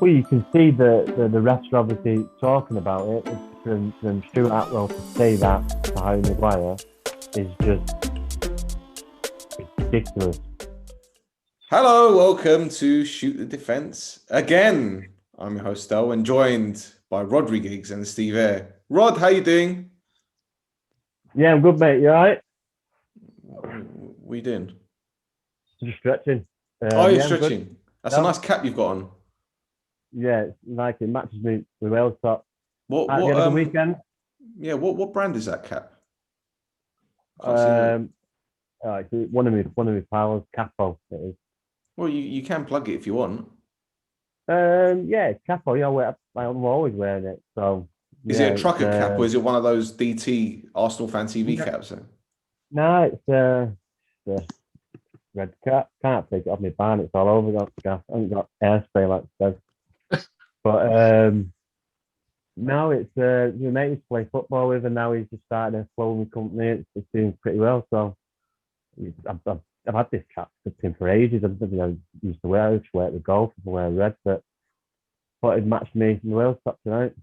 Well, you can see the refs are obviously talking about it. From Stuart Atwell to say that to Harry Maguire is just ridiculous. Hello, welcome to Shoot the Defence. Again, I'm your host Stel and joined by Rhodri Giggs and Steve Eyre. Rod, how you doing? Yeah, I'm good, mate. You all right? What are you doing? Just stretching. You're yeah, I'm good. stretching. That's a nice cap you've got on. Yeah, it's like it matches me with Wales top. What You had a good weekend? what brand is that cap? I can't see it. Um, it's one of my pals, Capo. It is. Well, you can plug it if you want. Yeah, it's Capo. Yeah, I'm always wearing it. So Is it yeah, a trucker cap or is it one of those DT Arsenal fan TV caps? no, it's red cap. Can't take it off my barn. It's all over. I haven't got airspray like it says. But now it's my mate used to play football with, and now he's just started a clothing company. It's doing pretty well. So I've had this cap for ages. I used to wear it. I used to wear it with golf. I wear red, but thought it'd match me in the Wales top tonight.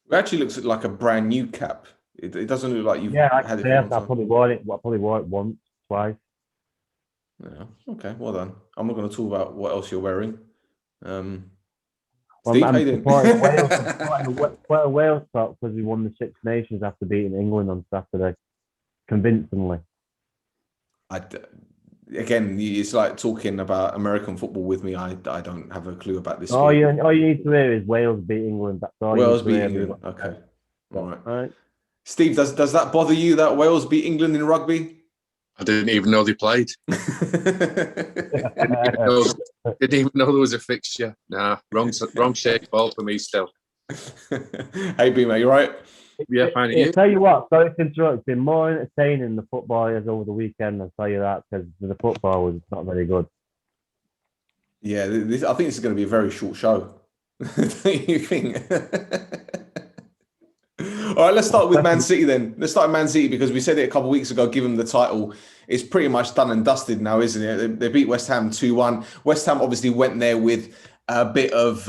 It actually looks like a brand new cap. It doesn't look like you've had it for a long I time. probably wore it. I probably wore it once, twice. Yeah. Okay, well done. I'm not going to talk about what else you're wearing. Well, Steve, how I'm you doing? supporting Wales. I'm supporting Wales top because we won the Six Nations after beating England on Saturday, convincingly. Again, it's like talking about American football with me. I don't have a clue about this All sport. you need to hear is Wales beat England. That's all Wales you need beat to hear. England. Okay, all right. All right. Steve, does that bother you that Wales beat England in rugby? I didn't even know they played. Didn't even know there was a fixture. Nah, wrong shape ball for me still. Hey, B, mate, you right? Yeah, fine. You? Tell you what, sorry to interrupt. It's been more entertaining than the football is over the weekend. I'll tell you that because the football was not very good. Yeah, I think this is going to be a very short show. Don't you think? All right, let's start with Man City then. Let's start with Man City because we said it a couple of weeks ago, give them the title. It's pretty much done and dusted now, isn't it? They beat West Ham 2-1. West Ham obviously went there with a bit of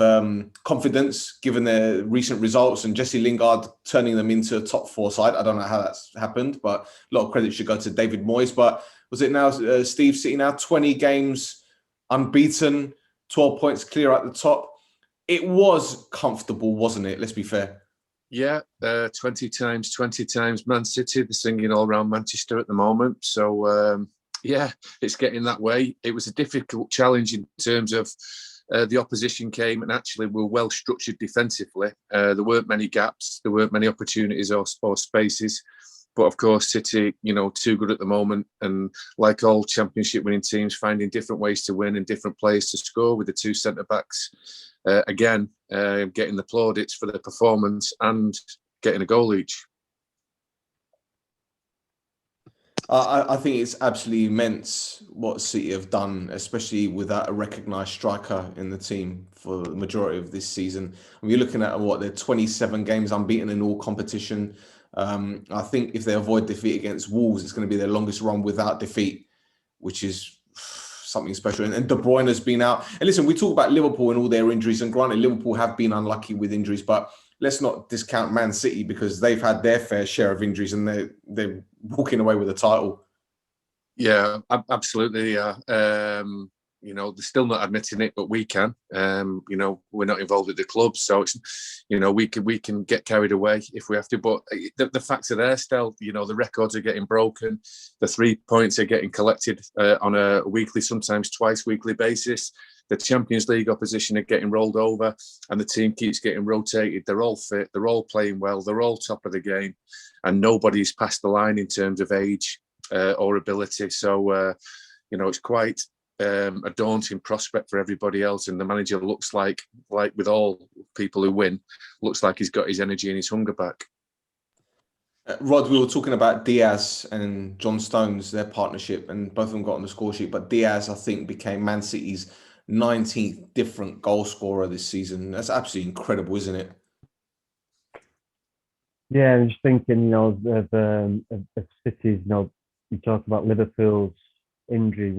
confidence given their recent results and Jesse Lingard turning them into a top four side. I don't know how that's happened, but a lot of credit should go to David Moyes. But was it now, Steve City now 20 games unbeaten, 12 points clear at the top? It was comfortable, wasn't it? Let's be fair. Yeah, 20 times Man City. They're singing all around Manchester at the moment. So, yeah, it's getting that way. It was a difficult challenge in terms of the opposition came and actually were well structured defensively. There weren't many gaps. There weren't many opportunities or spaces. But of course, City, too good at the moment. And like all championship winning teams, finding different ways to win and different players to score with the two centre-backs. Again, getting the plaudits for the performance and getting a goal each. I think it's absolutely immense what City have done, especially without a recognised striker in the team for the majority of this season. When you're looking at they're 27 games unbeaten in all competition. I think if they avoid defeat against Wolves, it's going to be their longest run without defeat, which is something special. And De Bruyne has been out. And listen, we talk about Liverpool and all their injuries, and granted, Liverpool have been unlucky with injuries, but let's not discount Man City because they've had their fair share of injuries and they're walking away with a title. Yeah, absolutely. Yeah. They're still not admitting it, but we can. We're not involved at the club, so it's, we can get carried away if we have to. But the facts are there, Stel. The records are getting broken. The 3 points are getting collected on a weekly, sometimes twice weekly basis. The Champions League opposition are getting rolled over, and the team keeps getting rotated. They're all fit. They're all playing well. They're all top of the game, and nobody's passed the line in terms of age or ability. So, it's quite a daunting prospect for everybody else, and the manager looks like with all people who win, looks like he's got his energy and his hunger back. Rod, we were talking about Diaz and John Stones, their partnership, and both of them got on the score sheet, but Diaz, I think, became Man City's 19th different goal scorer this season. That's absolutely incredible, isn't it? Yeah, I'm just thinking, of cities. You talk about Liverpool's injury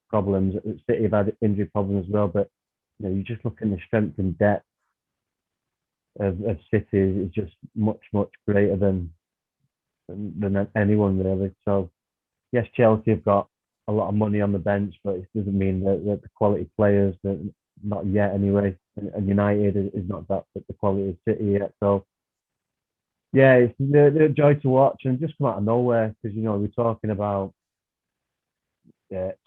problems. City have had injury problems as well, but you just look at the strength and depth of City is just much, much greater than anyone really. So yes, Chelsea have got a lot of money on the bench, but it doesn't mean that the quality players, not yet anyway. And United is not that the quality of City yet. So yeah, it's the joy to watch and just come out of nowhere because we're talking about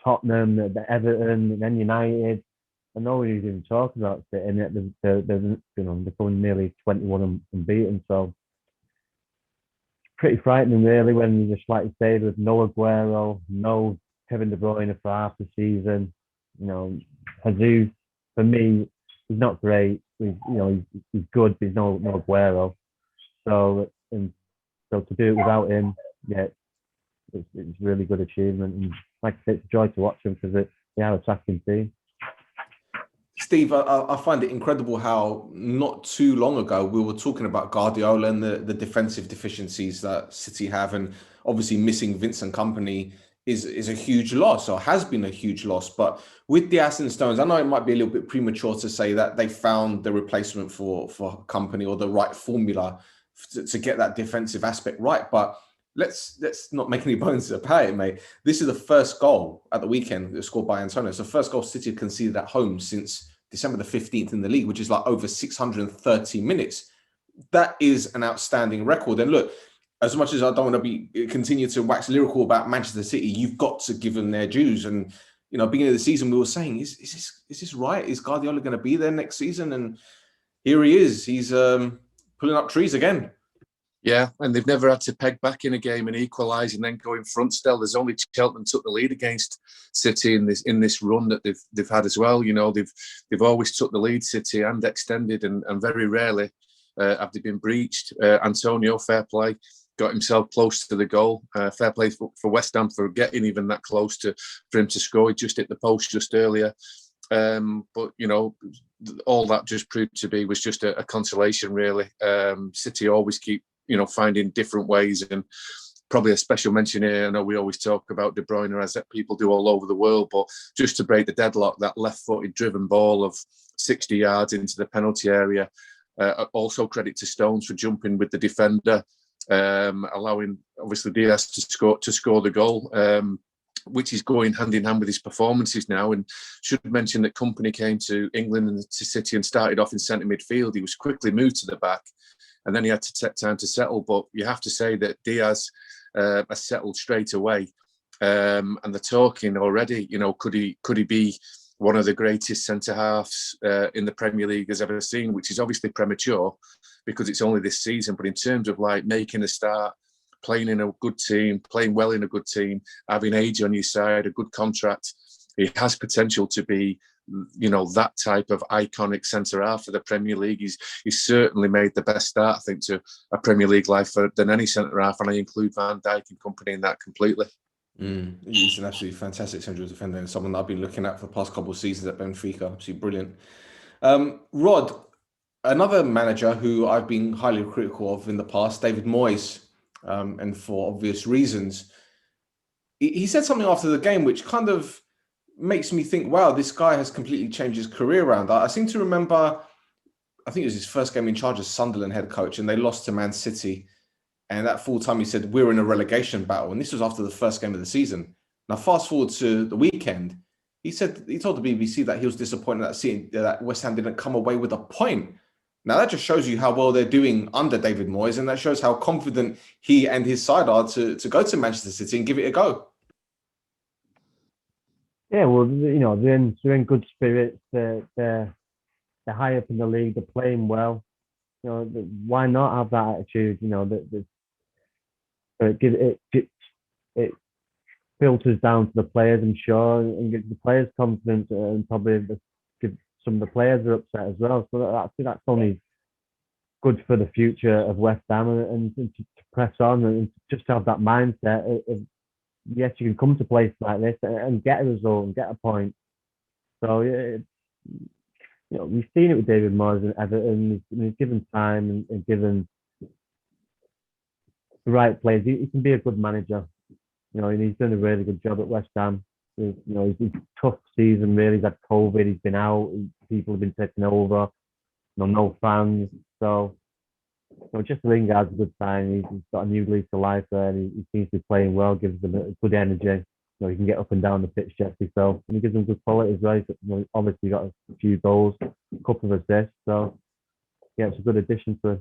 Tottenham, the Everton, and then United. And nobody's even talking about it, and yet they're going nearly 21 unbeaten. So it's pretty frightening, really, when you just like you say, with no Aguero, no Kevin De Bruyne for half the season. Jesus, for me, he's not great. He's good, but he's no Aguero. So to do it without him, yeah, it's really good achievement. And like I say, it's a joy to watch them because they are an attacking team. Steve, I find it incredible how not too long ago we were talking about Guardiola and the defensive deficiencies that City have, and obviously missing Vincent Kompany is a huge loss, or has been a huge loss. But with Diaz and Stones, I know it might be a little bit premature to say that they found the replacement for Kompany or the right formula to get that defensive aspect right. But let's not make any bones about it, mate. This is the first goal at the weekend scored by Antonio. It's the first goal City conceded at home since December the 15th in the league, which is like over 630 minutes. That is an outstanding record. And look, as much as I don't want to continue to wax lyrical about Manchester City, you've got to give them their dues. And beginning of the season, we were saying, is this right? Is Guardiola going to be there next season? And here he is. He's pulling up trees again. Yeah, and they've never had to peg back in a game and equalise and then go in front. Still, there's only Cheltenham took the lead against City in this run that they've had as well. They've always took the lead, City, and extended, and very rarely have they been breached. Antonio, fair play, got himself close to the goal. Fair play for West Ham for getting even that close for him to score. He just hit the post just earlier. But all that just proved to be was just a consolation, really. City always keep finding different ways, and probably a special mention here. I know we always talk about De Bruyne, as people do all over the world, but just to break the deadlock, that left-footed driven ball of 60 yards into the penalty area. Also credit to Stones for jumping with the defender, allowing obviously Diaz to score the goal, which is going hand in hand with his performances now. And should mention that Kompany came to England and to City and started off in centre midfield. He was quickly moved to the back, and then he had to take time to settle. But you have to say that Diaz has settled straight away. And they're talking already, could he be one of the greatest centre-halves in the Premier League has ever seen, which is obviously premature because it's only this season. But in terms of like making a start, playing in a good team, playing well in a good team, having age on your side, a good contract, he has potential to be that type of iconic centre-half for the Premier League. He's certainly made the best start, I think, to a Premier League life than any centre-half, and I include Van Dijk and Kompany in that completely. He's an absolutely fantastic central defender and someone that I've been looking at for the past couple of seasons at Benfica. Absolutely brilliant. Rod, another manager who I've been highly critical of in the past, David Moyes, and for obvious reasons, he said something after the game which kind of makes me think, wow, this guy has completely changed his career around. I seem to remember, I think it was his first game in charge as Sunderland head coach, and they lost to Man City. And at full time, he said, we're in a relegation battle. And this was after the first game of the season. Now, fast forward to the weekend, he told the BBC that he was disappointed that West Ham didn't come away with a point. Now, that just shows you how well they're doing under David Moyes, and that shows how confident he and his side are to go to Manchester City and give it a go. Yeah, well, they're in good spirits. They're high up in the league. They're playing well. Why not have that attitude? It filters down to the players, I'm sure, and gives the players confidence, and probably give some of the players are upset as well. So that's only good for the future of West Ham, and to press on and just have that mindset of yes, you can come to places like this and get a result and get a point. So we've seen it with David Moyes and Everton. He's given time and given the right players. He can be a good manager, and he's done a really good job at West Ham. It's a tough season, really. He's had COVID, he's been out, people have been taking over, no fans. So, just Lingard's a good sign. He's got a new lease of life there, and he seems to be playing well, gives them a good energy. He can get up and down the pitch, Jesse. So, and he gives them good quality as well. He's obviously got a few goals, a couple of assists. So, yeah, it's a good addition to.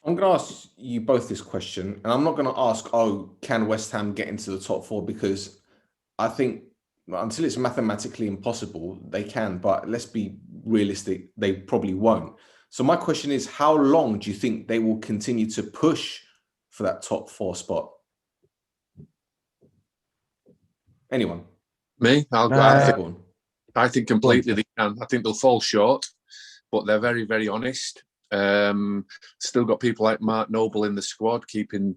I'm going to ask you both this question, and I'm not going to ask, can West Ham get into the top four? Because I think until it's mathematically impossible, they can. But let's be realistic, they probably won't. So my question is, how long do you think they will continue to push for that top four spot? Anyone? Me? I'll go. I think completely they can. I think they'll fall short, but they're very, very honest. Still got people like Mark Noble in the squad, keeping,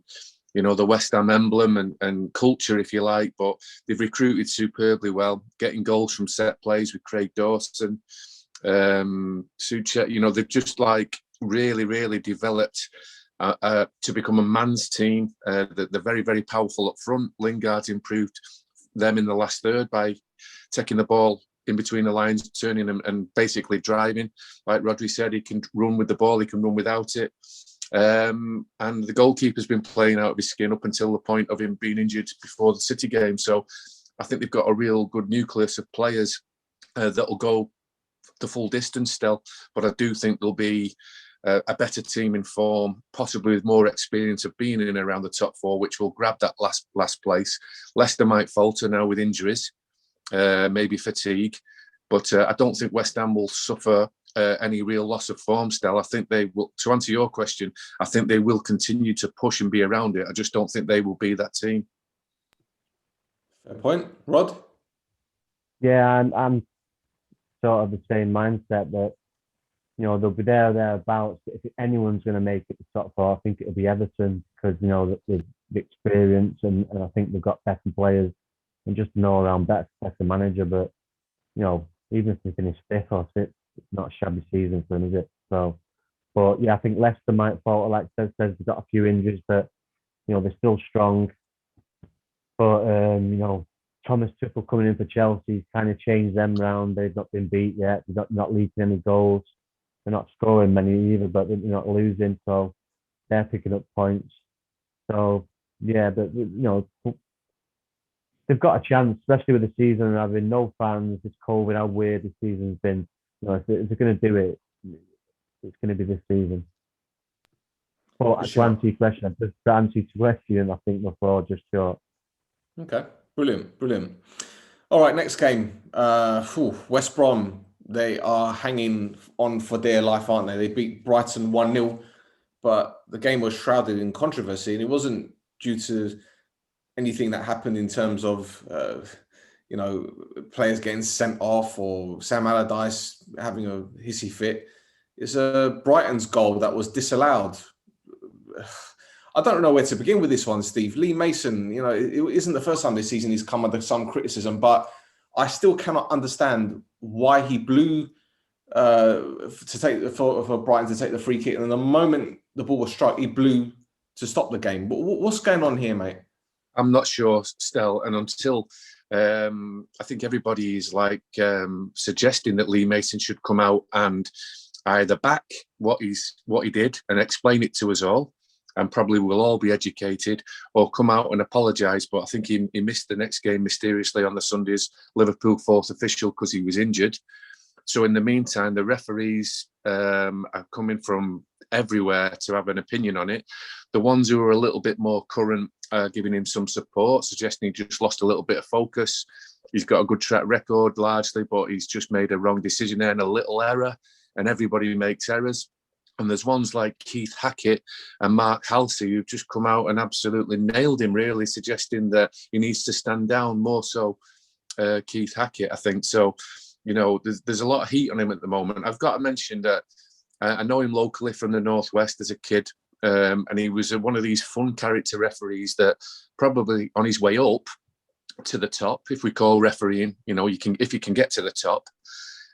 the West Ham emblem and culture, if you like. But they've recruited superbly well, getting goals from set plays with Craig Dawson, Suchet. They've just really, really developed to become a man's team. They're very, very powerful up front. Lingard's improved them in the last third by taking the ball in between the lines, turning them and basically driving. Like Rhodri said, he can run with the ball, he can run without it. And the goalkeeper's been playing out of his skin up until the point of him being injured before the City game. So I think they've got a real good nucleus of players that'll go the full distance still. But I do think there'll be a better team in form, possibly with more experience of being in and around the top four, which will grab that last place. Leicester might falter now with injuries, maybe fatigue, but I don't think West Ham will suffer any real loss of form still. I think they will, to answer your question, I think they will continue to push and be around it. I just don't think they will be that team. Fair point. Rod? Yeah, I'm sort of the same mindset that, they'll be thereabouts. If anyone's going to make it the top four, I think it'll be Everton because, the experience and I think they've got better players and just an all-around better manager. But, even if they finish fifth or sixth, it's not a shabby season for them, is it? So, but yeah, I think Leicester might falter. Like Stel says, they've got a few injuries, but, they're still strong. But, Thomas Tuchel coming in for Chelsea kind of changed them round. They've not been beat yet. They're not leaking any goals. They're not scoring many either, but they're not losing. So they're picking up points. So yeah, but they've got a chance, especially with the season having no fans, this COVID, how weird this season's been. If they're going to do it, it's going to be this season. But to answer your question, I think they'll fall just short. Okay, brilliant. All right, next game. West Brom. They are hanging on for dear life, aren't they? They beat Brighton 1-0, but the game was shrouded in controversy, and it wasn't due to anything that happened in terms of, players getting sent off or Sam Allardyce having a hissy fit. It's Brighton's goal that was disallowed. I don't know where to begin with this one, Steve. Lee Mason, it isn't the first time this season he's come under some criticism, but I still cannot understand why he blew for Brighton to take the free kick, and the moment the ball was struck, he blew to stop the game. What's going on here, mate? I'm not sure, Stel, and until I think everybody is suggesting that Lee Mason should come out and either back what he did and explain it to us all, and probably we'll all be educated, or come out and apologise. But I think he missed the next game mysteriously on the Sunday's Liverpool fourth official because he was injured. So in the meantime, the referees are coming from everywhere to have an opinion on it. The ones who are a little bit more current are giving him some support, suggesting he just lost a little bit of focus. He's got a good track record largely, but he's just made a wrong decision there and a little error, and everybody makes errors. And there's ones like Keith Hackett and Mark Halsey who've just come out and absolutely nailed him, really, suggesting that he needs to stand down, more so Keith Hackett, I think. So, there's a lot of heat on him at the moment. I've got to mention that I know him locally from the Northwest as a kid, and he was one of these fun character referees that probably on his way up to the top, if we call refereeing, if you can get to the top,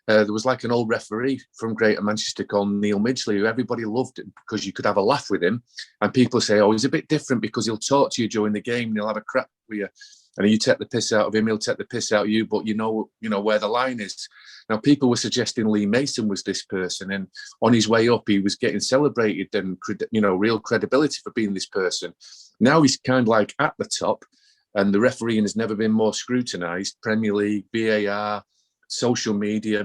there was an old referee from Greater Manchester called Neil Midgley, who everybody loved because you could have a laugh with him. And people say, he's a bit different because he'll talk to you during the game and he'll have a crap with you. and you take the piss out of him, he'll take the piss out of you. But you know where the line is. Now, people were suggesting Lee Mason was this person, and on his way up, he was getting celebrated and real credibility for being this person. Now he's kind of like at the top, and the refereeing has never been more scrutinised. Premier League, VAR, social media.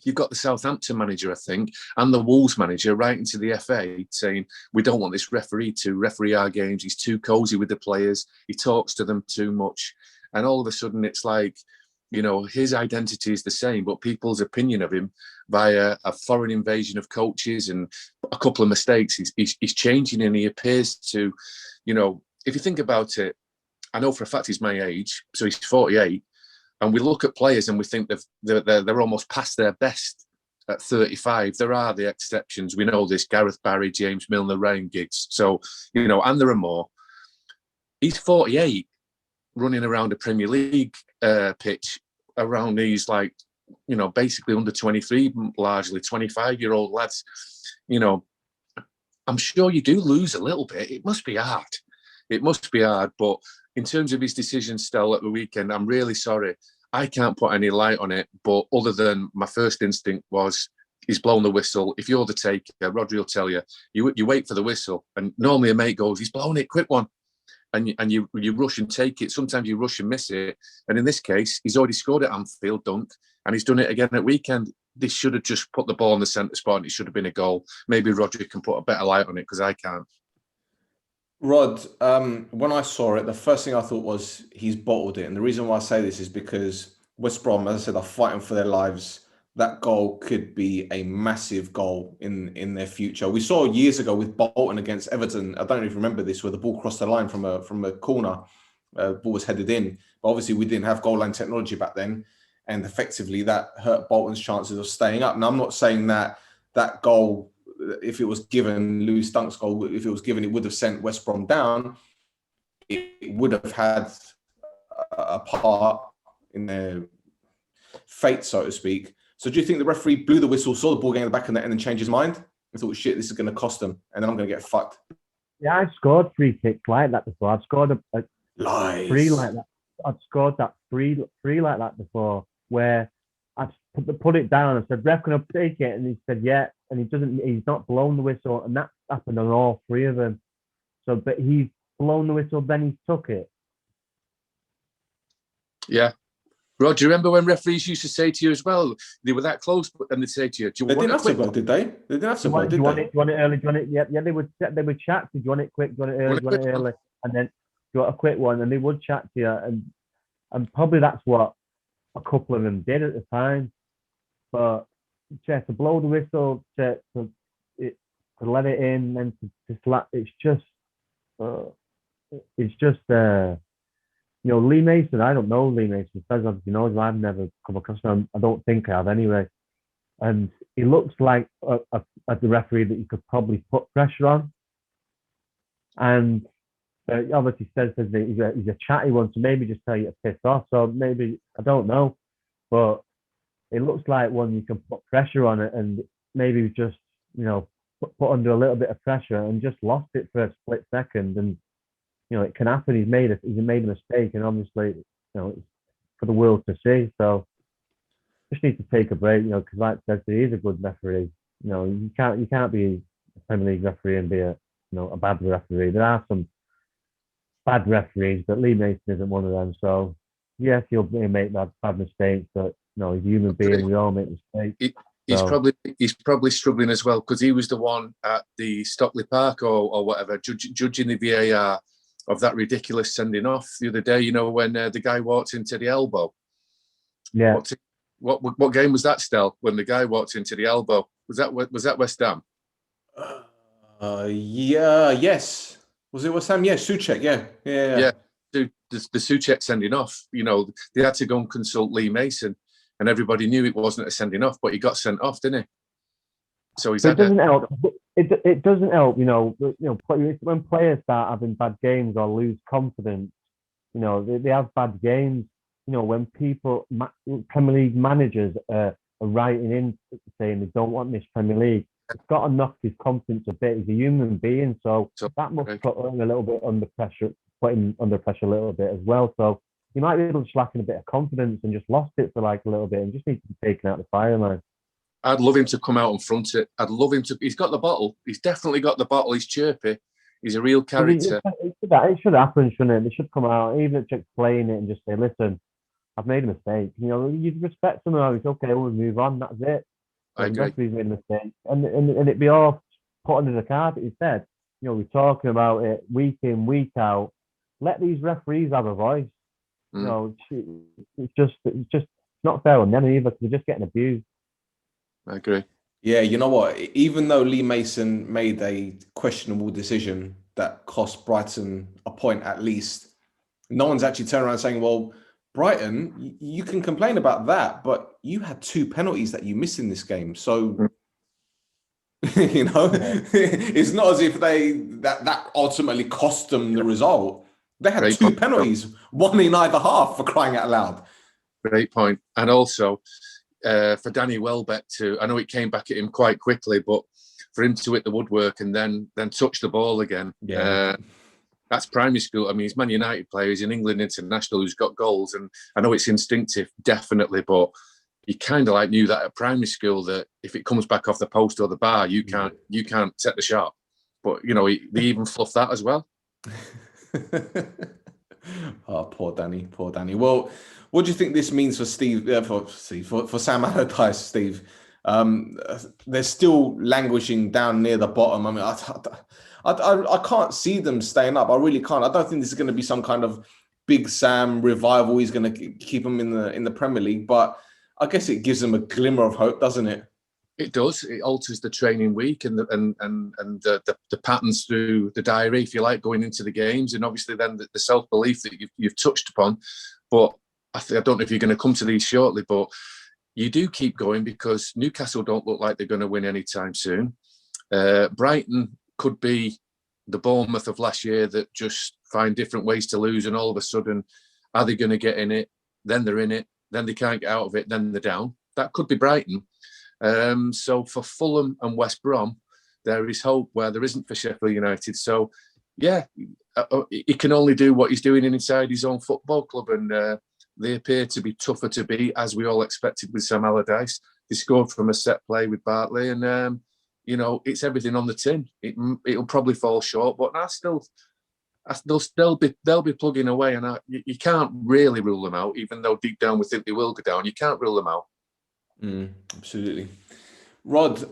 You've got the Southampton manager, I think, and the Wolves manager writing to the FA saying, we don't want this referee to referee our games. He's too cosy with the players. He talks to them too much. And all of a sudden, it's like, his identity is the same, but people's opinion of him via a foreign invasion of coaches and a couple of mistakes, he's changing, and he appears to, if you think about it, I know for a fact he's my age, so he's 48. And we look at players and we think they're almost past their best at 35. There are the exceptions. We know this: Gareth Barry, James Milner, Ryan Giggs. So, and there are more. He's 48, running around a Premier League pitch around these, basically under 23, largely 25-year-old lads. I'm sure you do lose a little bit. It must be hard. But in terms of his decision, Stel, at the weekend, I'm really sorry. I can't put any light on it, but other than my first instinct was he's blown the whistle. If you're the taker, Rhodri will tell you, you wait for the whistle. And normally a mate goes, he's blown it, quick one. And you rush and take it. Sometimes you rush and miss it. And in this case, he's already scored at Anfield, dunk, and he's done it again at weekend. They should have just put the ball in the centre spot and it should have been a goal. Maybe Rhodri can put a better light on it because I can't. Rod, when I saw it, the first thing I thought was he's bottled it. And the reason why I say this is because West Brom, as I said, are fighting for their lives. That goal could be a massive goal in their future. We saw years ago with Bolton against Everton. I don't know if you remember this, where the ball crossed the line from a corner. Ball was headed in. But obviously, we didn't have goal line technology back then. And effectively, that hurt Bolton's chances of staying up. Now, I'm not saying that goal, if it was given, Lewis Dunk's goal, if it was given, it would have sent West Brom down. It would have had a part in their fate, so to speak. So do you think the referee blew the whistle, saw the ball getting in the back of the net, and then changed his mind? And thought, shit, this is going to cost them, and then I'm going to get fucked? Yeah, I've scored free kicks like that before. I've scored a free like that. I've scored that free like that before, where I put it down and said, ref, can I take it? And he said, yeah. And he's not blown the whistle. And that happened on all three of them. So, but he's blown the whistle, then he took it. Yeah. Rod, do you remember when referees used to say to you as well, they were that close, but then they'd say to you, do you want it quick? Did they? They didn't have to go, did they? Do you want it early? Do you want it? Yeah, they would chat. Do you want it quick? Do you want it early? Do you want it early? And then do you want a quick one? And they would chat to you. And probably that's what a couple of them did at the time. But to blow the whistle, to let it in, and to slap, it's just Lee Mason. I don't know Lee Mason. Says obviously knows. I've never come across him. I don't think I have anyway. And he looks like a the referee that you could probably put pressure on. And obviously says that he's a chatty one, so maybe just tell you to piss off. So maybe, I don't know, but it looks like one you can put pressure on it, and maybe just put under a little bit of pressure and just lost it for a split second. And it can happen. He's made a mistake, and obviously it's for the world to see. So just need to take a break, because like I said, he is a good referee. You can't be a Premier League referee and be a bad referee. There are some bad referees, but Lee Mason isn't one of them. So yes, he'll make bad mistakes, but he's a human being. We all make mistakes. He's probably struggling as well, because he was the one at the Stockley Park or whatever, judging the VAR of that ridiculous sending off the other day. When the guy walked into the elbow. Yeah. What game was that, Stel? When the guy walked into the elbow, was that West Ham? Yeah. Yes. Was it West Ham? Yeah. Souček. Yeah. The Souček sending off. They had to go and consult Lee Mason, and everybody knew it wasn't a sending off, but he got sent off, didn't he? So it doesn't help. It doesn't help. When players start having bad games or lose confidence, they have bad games. When people, Premier League managers are writing in saying they don't want this Premier League, it's got to knock his confidence a bit. He's a human being, so that must put him a little bit under pressure put him under pressure a little bit as well. So he might be able to lacking a bit of confidence and just lost it for like a little bit and just needs to be taken out of the fire, man. I'd love him to come out and front it. I'd love him to. He's got the bottle. He's definitely got the bottle. He's chirpy. He's a real character. It should happen, shouldn't it? They should come out, even to explain it and just say, listen, I've made a mistake. You know, you'd respect them. It's okay, we'll move on. That's it. I agree. He's made a mistake. And it'd be all put under the carpet instead. You know, we're talking about it week in, week out. Let these referees have a voice. You know, it's just not fair on them either, because they're just getting abused. I agree. Yeah, you know what? Even though Lee Mason made a questionable decision that cost Brighton a point at least, no one's actually turned around saying, well, Brighton, you can complain about that, but you had 2 penalties that you missed in this game. So, you know, it's not as if that ultimately cost them the result. They had 2 penalties, one in either half, for crying out loud. Great point. And also, for Danny Welbeck I know it came back at him quite quickly, but for him to hit the woodwork and then touch the ball again, that's primary school. I mean, he's Man United player, he's an England international who's got goals, and I know it's instinctive, definitely, but you kind of like knew that at primary school that if it comes back off the post or the bar, you can't set the shot. But you know, they even fluffed that as well. Oh, poor Danny. Well, what do you think this means for for Sam Allardyce, Steve? They're still languishing down near the bottom. I mean, I can't see them staying up. I really can't. I don't think this is going to be some kind of Big Sam revival. He's going to keep them in the Premier League, but I guess it gives them a glimmer of hope, doesn't it? It does. It alters the training week and the patterns through the diary, if you like, going into the games, and obviously then the self belief that you've touched upon. But I don't know if you're going to come to these shortly, but you do keep going because Newcastle don't look like they're going to win anytime soon. Brighton could be the Bournemouth of last year that just find different ways to lose, and all of a sudden, are they going to get in it? Then they're in it. Then they can't get out of it. Then they're down. That could be Brighton. So for Fulham and West Brom, there is hope where there isn't for Sheffield United. So, yeah, he can only do what he's doing inside his own football club, and they appear to be tougher to beat, as we all expected with Sam Allardyce. They scored from a set play with Bartley, and you know, it's everything on the tin. It'll probably fall short, but they'll be plugging away, and you can't really rule them out, even though deep down we think they will go down. You can't rule them out. Absolutely. Rod,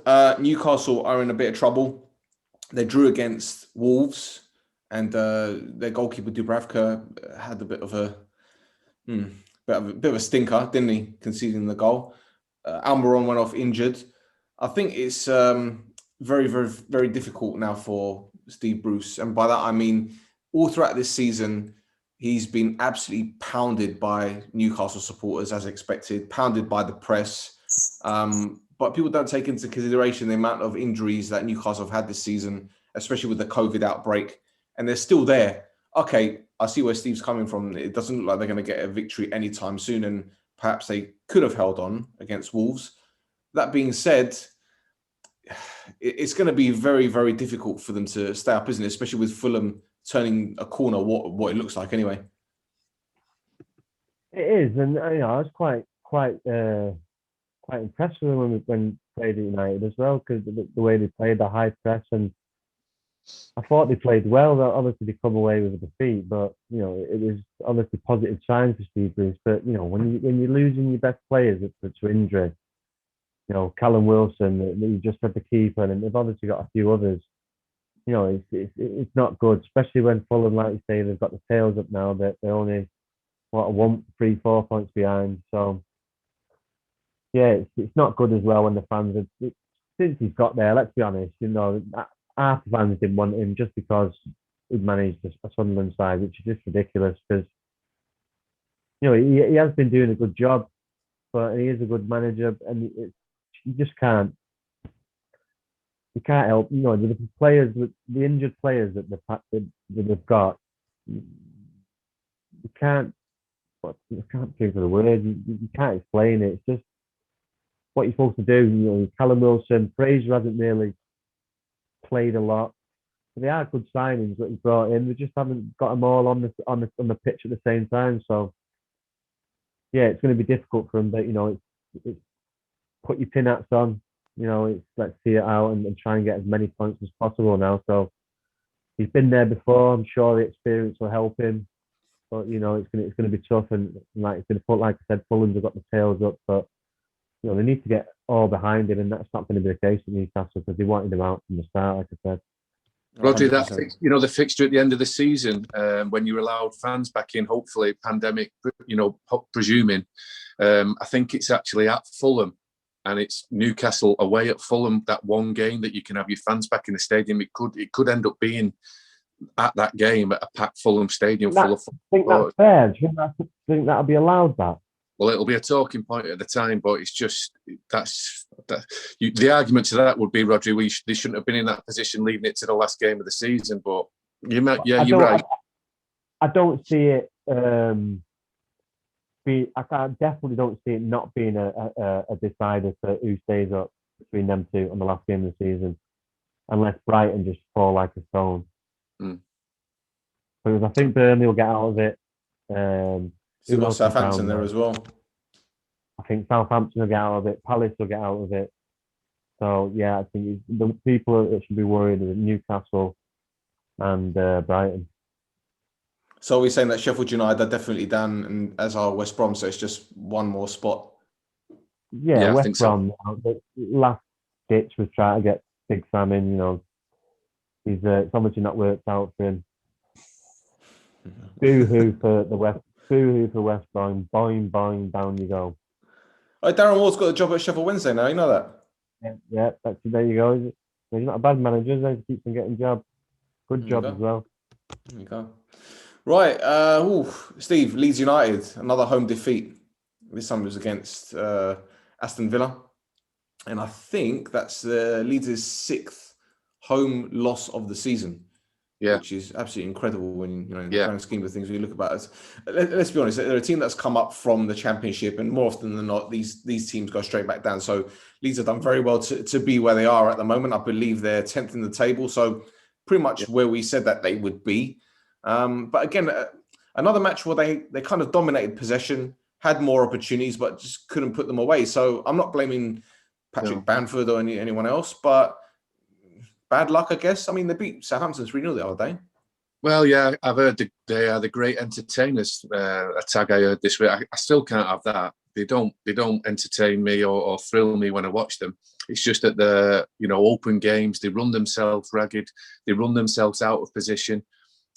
Newcastle are in a bit of trouble. They drew against Wolves, and their goalkeeper Dubravka had a bit of a stinker, didn't he, conceding the goal. Almiron went off injured. I think it's very, very, very difficult now for Steve Bruce, and by that I mean all throughout this season, he's been absolutely pounded by Newcastle supporters, as expected, pounded by the press. But people don't take into consideration the amount of injuries that Newcastle have had this season, especially with the COVID outbreak, and they're still there. Okay, I see where Steve's coming from. It doesn't look like they're going to get a victory anytime soon, and perhaps they could have held on against Wolves. That being said, it's going to be very, very difficult for them to stay up, isn't it? Especially with Fulham turning a corner, what it looks like anyway. It is, and you know, I was quite impressed with them when played at United as well, because the way they played, the high press, and I thought they played well. Obviously, they come away with a defeat, but you know, it was obviously positive signs for Steve Bruce. But you know, when you're losing your best players to injury, you know, Callum Wilson, you just had the keeper, and they've obviously got a few others. You know, it's not good, especially when Fulham, like you say, they've got the tails up now. That they're only 4 points behind. So yeah, it's not good as well when the fans have, since he's got there. Let's be honest, you know, half the fans didn't want him just because he'd managed a Sunderland side, which is just ridiculous. Because you know he has been doing a good job, but he is a good manager, and you just can't. You can't help, you know, the players, the injured players that they've got. You can't think of the word. You can't explain it. It's just what you're supposed to do. You know, Callum Wilson, Fraser hasn't really played a lot. they are good signings that he brought in. We just haven't got them all on the pitch at the same time. So yeah, it's going to be difficult for him. But it's put your pin hats on. It's let's see it out and try and get as many points as possible now. So he's been there before. I'm sure the experience will help him. But it's going to be tough, and like I said, Fulham's have got the tails up, but they need to get all behind him, and that's not going to be the case at Newcastle because they wanted him out from the start, like I said. Rhodri, the fixture at the end of the season, when you're allowed fans back in, hopefully pandemic, presuming, I think it's actually at Fulham, and it's Newcastle away at Fulham. That one game that you can have your fans back in the stadium, it could end up being at that game at a packed Fulham stadium full of. I think that's fair. Do you think that'll be allowed? That? Well, it'll be a talking point at the time, but it's just the argument to that would be, Rhodri, they shouldn't have been in that position leaving it to the last game of the season. But you're right. I don't see it. I definitely don't see it not being a decider for who stays up between them two on the last game of the season, unless Brighton just fall like a stone. Because I think Burnley will get out of it. You've got Southampton there as well. I think Southampton will get out of it. Palace will get out of it. So yeah, I think the people that should be worried are Newcastle and Brighton. So we're saying that Sheffield United are definitely down, and as are West Brom. So it's just one more spot. Yeah, West Brom. The last ditch was trying to get Big Sam in. He's it's obviously not worked out for him. Boo-hoo for West Brom. Boing, boing, down you go. Oh, Darren Ward's got a job at Sheffield Wednesday now. You know that? Yeah. There you go. He's not a bad manager. He keeps on getting jobs. Good job as well. There you go. Right. Steve, Leeds United, another home defeat. This time it was against Aston Villa. And I think that's Leeds' 6th home loss of the season. Yeah, which is absolutely incredible when in the grand scheme of things. When you look about it, let's be honest, they're a team that's come up from the Championship, and more often than not, these teams go straight back down. So Leeds have done very well to be where they are at the moment. I believe they're 10th in the table, so pretty much where we said that they would be. But again, another match where they kind of dominated possession, had more opportunities, but just couldn't put them away. So I'm not blaming Patrick Bamford or anyone else, but bad luck, I guess. I mean, they beat Southampton 3-0 the other day. Well, yeah, I've heard they are the great entertainers. A tag I heard this week. I still can't have that. They don't entertain me or thrill me when I watch them. It's just that the open games, they run themselves ragged. They run themselves out of position.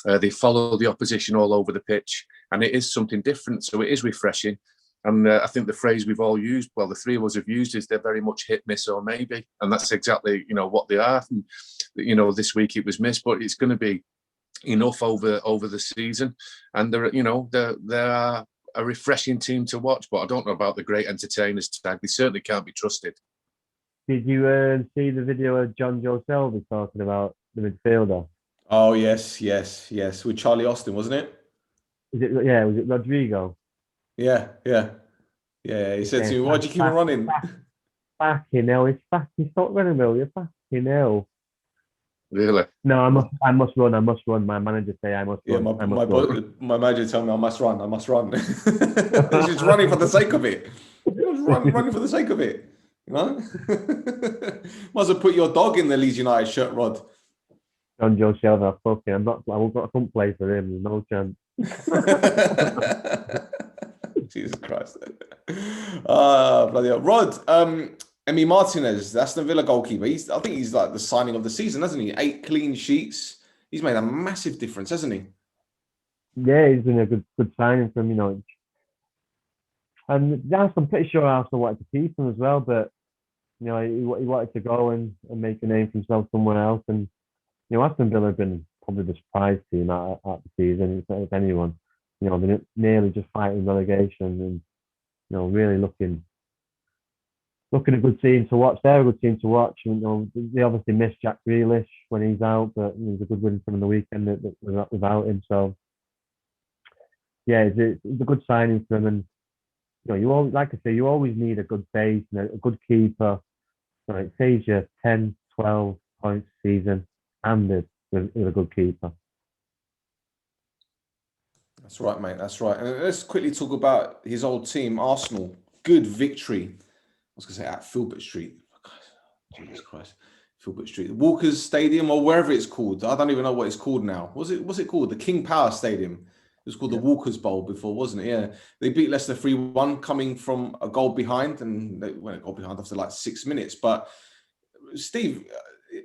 They follow the opposition all over the pitch, and it is something different. So it is refreshing. And I think the phrase we've all used, well, the three of us have used, is they're very much hit, miss, or maybe. And that's exactly, what they are. And, this week it was missed, but it's going to be enough over the season. And they're a refreshing team to watch. But I don't know about the great entertainers tag. They certainly can't be trusted. Did you see the video of John Joe Selby talking about the midfielder? Oh, yes. With Charlie Austin, wasn't it? Was it Rodrigo? Yeah. He said to me, "Why do you keep on running?" Fucking hell, he's not running, will you? Fucking hell. Really? No, I must run. My manager say I must run. My manager told me I must run. She's running for the sake of it. Running for the sake of it. Might as well put your dog in the Leeds United shirt, Rod. John Joe Shelby, I can't play for him. There's no chance. Jesus Christ. Bloody hell. Rod, Emi Martinez, the Aston Villa goalkeeper. I think he's like the signing of the season, hasn't he? 8 clean sheets. He's made a massive difference, hasn't he? Yeah, he's been a good signing for him, And I'm pretty sure Arsenal wanted to keep him as well, but he wanted to go and make a name for himself somewhere else. And Aston Villa have been probably the surprise team at the season, if anyone. They're nearly just fighting relegation, and really looking a good team to watch. They're a good team to watch. They obviously miss Jack Grealish when he's out, but it was a good win from the weekend without him. So yeah, it's a good signing for them. And you always, like I say, you always need a good base and a good keeper. It saves you 10, 12 points a season, and with a good keeper. That's right, mate. That's right. And let's quickly talk about his old team, Arsenal. Good victory. I was going to say at Filbert Street. Jesus Christ. Filbert Street. Walker's Stadium or wherever it's called. I don't even know what it's called now. What's it called? The King Power Stadium. It was called the Walker's Bowl before, wasn't it? Yeah. They beat Leicester 3-1 coming from a goal behind, and they went a goal behind after like 6 minutes. But Steve,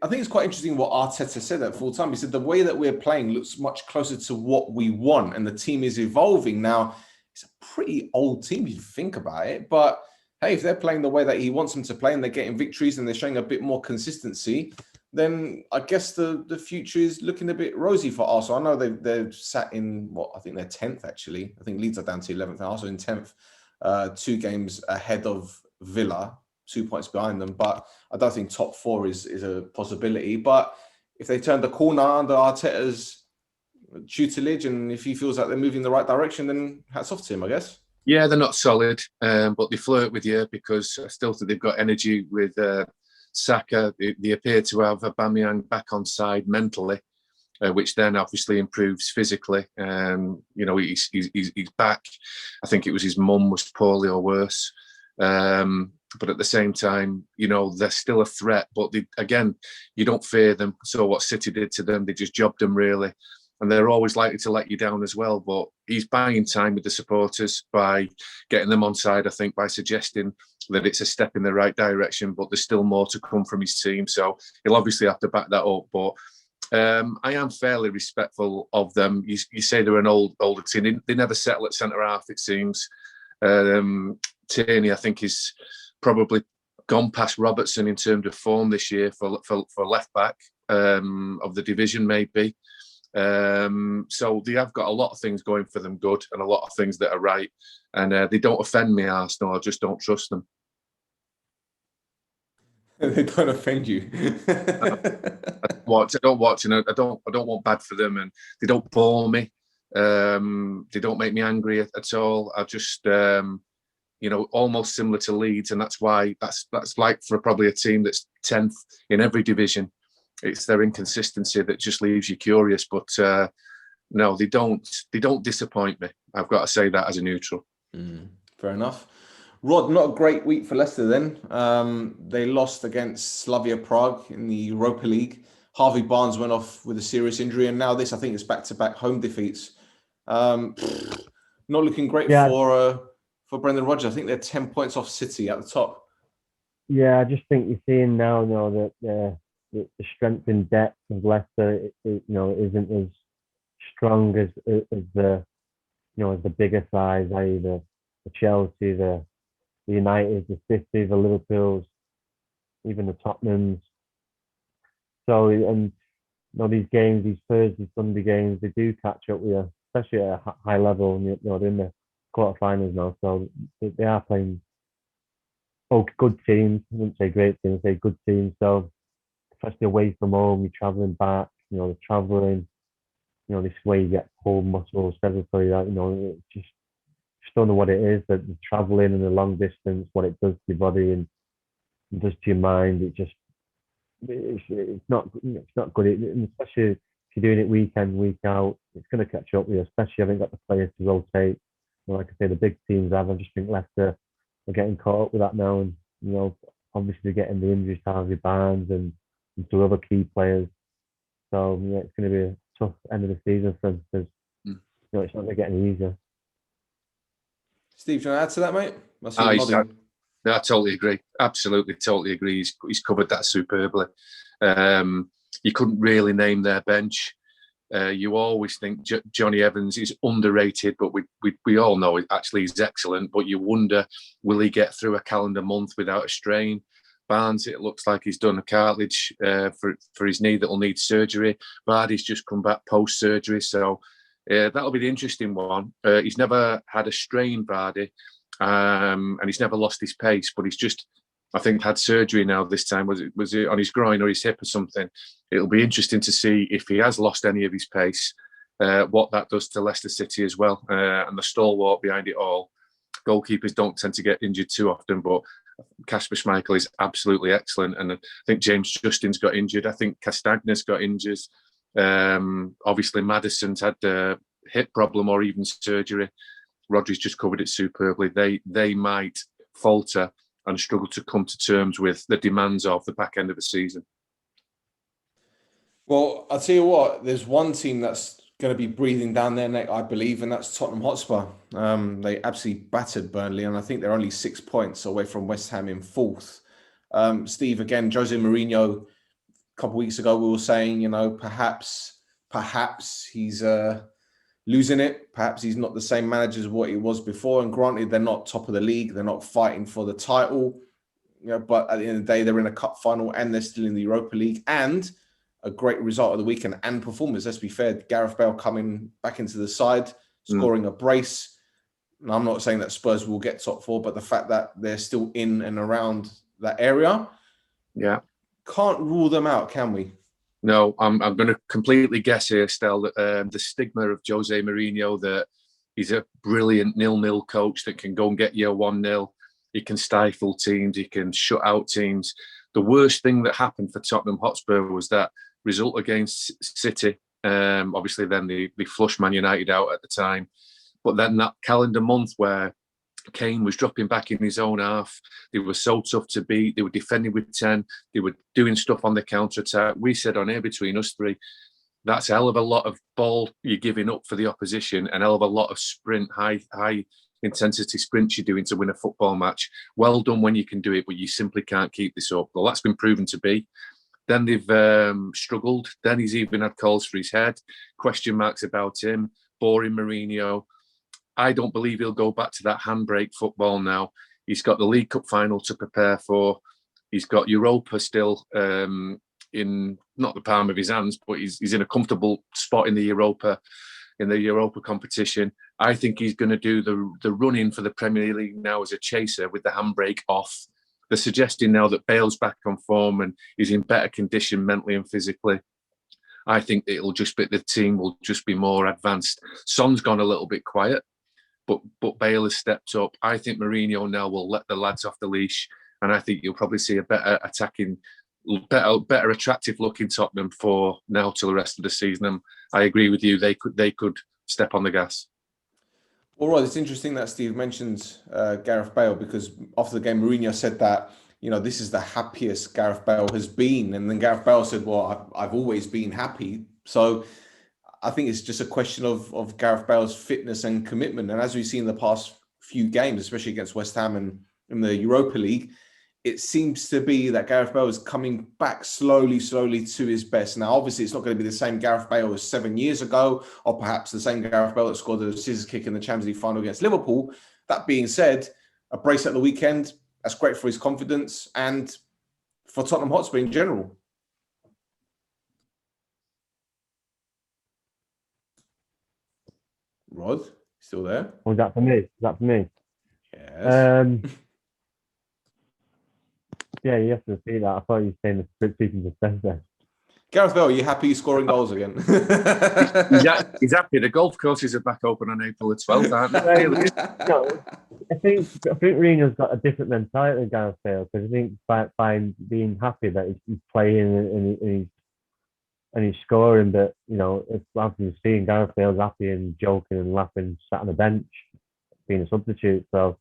I think it's quite interesting what Arteta said at full time. He said the way that we're playing looks much closer to what we want, and the team is evolving. Now, it's a pretty old team if you think about it, but hey, if they're playing the way that he wants them to play and they're getting victories and they're showing a bit more consistency, then I guess the future is looking a bit rosy for Arsenal. I know they're sat in, I think they're 10th actually. I think Leeds are down to 11th and Arsenal in 10th, 2 games ahead of Villa, 2 points behind them. But I don't think top 4 is a possibility. But if they turn the corner under Arteta's tutelage and if he feels like they're moving in the right direction, then hats off to him, I guess. Yeah, they're not solid, but they flirt with you because I still think they've got energy with Saka. They appear to have Aubameyang back on side mentally, which then obviously improves physically. He's back. I think it was his mum was poorly or worse. But at the same time, they're still a threat. But you don't fear them. So what City did to them, they just jobbed them really. And they're always likely to let you down as well. But he's buying time with the supporters by getting them on side, I think, by suggesting that it's a step in the right direction, but there's still more to come from his team. So he'll obviously have to back that up. But I am fairly respectful of them. You say they're an older team. They never settle at centre-half, it seems. Tierney, I think, is probably gone past Robertson in terms of form this year for left-back of the division, maybe. So they have got a lot of things going for them good and a lot of things that are right, and they don't offend me, Arsenal. I just don't trust them. They don't offend you. I don't watch, and I don't want bad for them, and they don't bore me. They don't make me angry at all. I just almost similar to Leeds, and that's why that's like for probably a team that's 10th in every division. It's their inconsistency that just leaves you curious. But no, they don't disappoint me. I've got to say that as a neutral. Fair enough. Rod, not a great week for Leicester then. They lost against Slavia Prague in the Europa League. Harvey Barnes went off with a serious injury, and now this, I think, is back-to-back home defeats. Not looking great for Brendan Rodgers. I think they're 10 points off City at the top. Yeah, I just think you're seeing now, that the strength and depth of Leicester, isn't as strong as the bigger sides, i.e. the Chelsea, the United, the City, the Liverpools, even the Tottenhams. So, and these games, these Thursday, Sunday games, they do catch up with you, especially at a high level. And they're in the quarterfinals now, so they are playing good teams. I wouldn't say great teams, I'd say good teams. So, especially away from home, you're travelling back. The travelling. This way you get pull muscles, everything like that. Just don't know what it is, that the travelling and the long distance, what it does to your body and does to your mind. It's not good. And especially if you're doing it week in, week out, it's going to catch up with you. Especially having got the players to rotate. Like I say, the big teams have. I just think Leicester are getting caught up with that now, and obviously getting the injuries to Harvey Barnes and to other key players. So it's going to be a tough end of the season for them because it's not going to get any easier. Steve, do you want to add to that, mate? I totally agree. Absolutely, totally agree. He's covered that superbly. You couldn't really name their bench. You always think Johnny Evans is underrated, but we all know actually he's excellent. But you wonder, will he get through a calendar month without a strain? Barnes, it looks like he's done a cartilage for his knee that'll need surgery. Vardy's just come back post-surgery, so that'll be the interesting one. He's never had a strain, Vardy, and he's never lost his pace, but he's just, I think, had surgery now this time. Was it on his groin or his hip or something? It'll be interesting to see if he has lost any of his pace, what that does to Leicester City as well, and the stalwart behind it all. Goalkeepers don't tend to get injured too often, but Kasper Schmeichel is absolutely excellent. And I think James Justin's got injured. I think Castagna's got Obviously, Maddison's had a hip problem or even surgery. Rhodri's just covered it superbly. They might falter and struggle to come to terms with the demands of the back end of the season. Well, I'll tell you what, there's one team that's going to be breathing down their neck, I believe, and that's Tottenham Hotspur. They absolutely battered Burnley, and I think they're only 6 points away from West Ham in fourth. Steve, again, Jose Mourinho, a couple of weeks ago, we were saying, you know, perhaps he's losing it. Perhaps he's not the same manager as what he was before. And granted, they're not top of the league. They're not fighting for the title. You know, but at the end of the day, they're in a cup final and they're still in the Europa League. And a great result of the weekend and performance. Let's be fair. Gareth Bale coming back into the side, scoring a brace. And I'm not saying that Spurs will get top four, but the fact that they're still in and around that area, can't rule them out, can we? No, I'm going to completely guess here, Stel, that the stigma of Jose Mourinho, that he's a brilliant 0-0 coach that can go and get you a 1-0. He can stifle teams. He can shut out teams. The worst thing that happened for Tottenham Hotspur was that result against City. Obviously, then they flushed Man United out at the time. But then that calendar month where Kane was dropping back in his own half, they were so tough to beat. They were defending with 10. They were doing stuff on the counter-attack. We said on air between us three, that's a hell of a lot of ball you're giving up for the opposition, and a hell of a lot of sprint, high intensity sprints you're doing to win a football match. Well done when you can do it, but you simply can't keep this up. Well, that's been proven to be. Then they've struggled. Then he's even had calls for his head, question marks about him, boring Mourinho. I don't believe he'll go back to that handbrake football now. He's got the League Cup final to prepare for. He's got Europa still in not the palm of his hands, but he's in a comfortable spot in the Europa competition. I think he's going to do the run-in for the Premier League now as a chaser with the handbrake off. They're suggesting now that Bale's back on form and is in better condition mentally and physically. I think the team will just be more advanced. Son's gone a little bit quiet, but Bale has stepped up. I think Mourinho now will let the lads off the leash, and I think you'll probably see a better attacking, better attractive looking Tottenham for now till the rest of the season. And I agree with you. They could step on the gas. All right, it's interesting that Steve mentioned Gareth Bale, because after the game, Mourinho said that, you know, this is the happiest Gareth Bale has been. And then Gareth Bale said, well, I've always been happy. So I think it's just a question of Gareth Bale's fitness and commitment. And as we've seen in the past few games, especially against West Ham and in the Europa League, it seems to be that Gareth Bale is coming back slowly to his best. Now, obviously, it's not going to be the same Gareth Bale as 7 years ago, or perhaps the same Gareth Bale that scored the scissors kick in the Champions League final against Liverpool. That being said, a brace at the weekend, that's great for his confidence and for Tottenham Hotspur in general. Rod, still there? Was that for me? Is that for me? Yes. Yeah, you have to see that. I thought you were saying the split season just there. Gareth Bale, are you happy he's scoring goals again? He's happy. The golf courses are back open on April the 12th, aren't they? No, I think Mourinho's got a different mentality than Gareth Bale, because I think by being happy that he's playing and he's scoring, but you know, it's after you've seen Gareth Bale's happy and joking and laughing, sat on the bench, being a substitute. So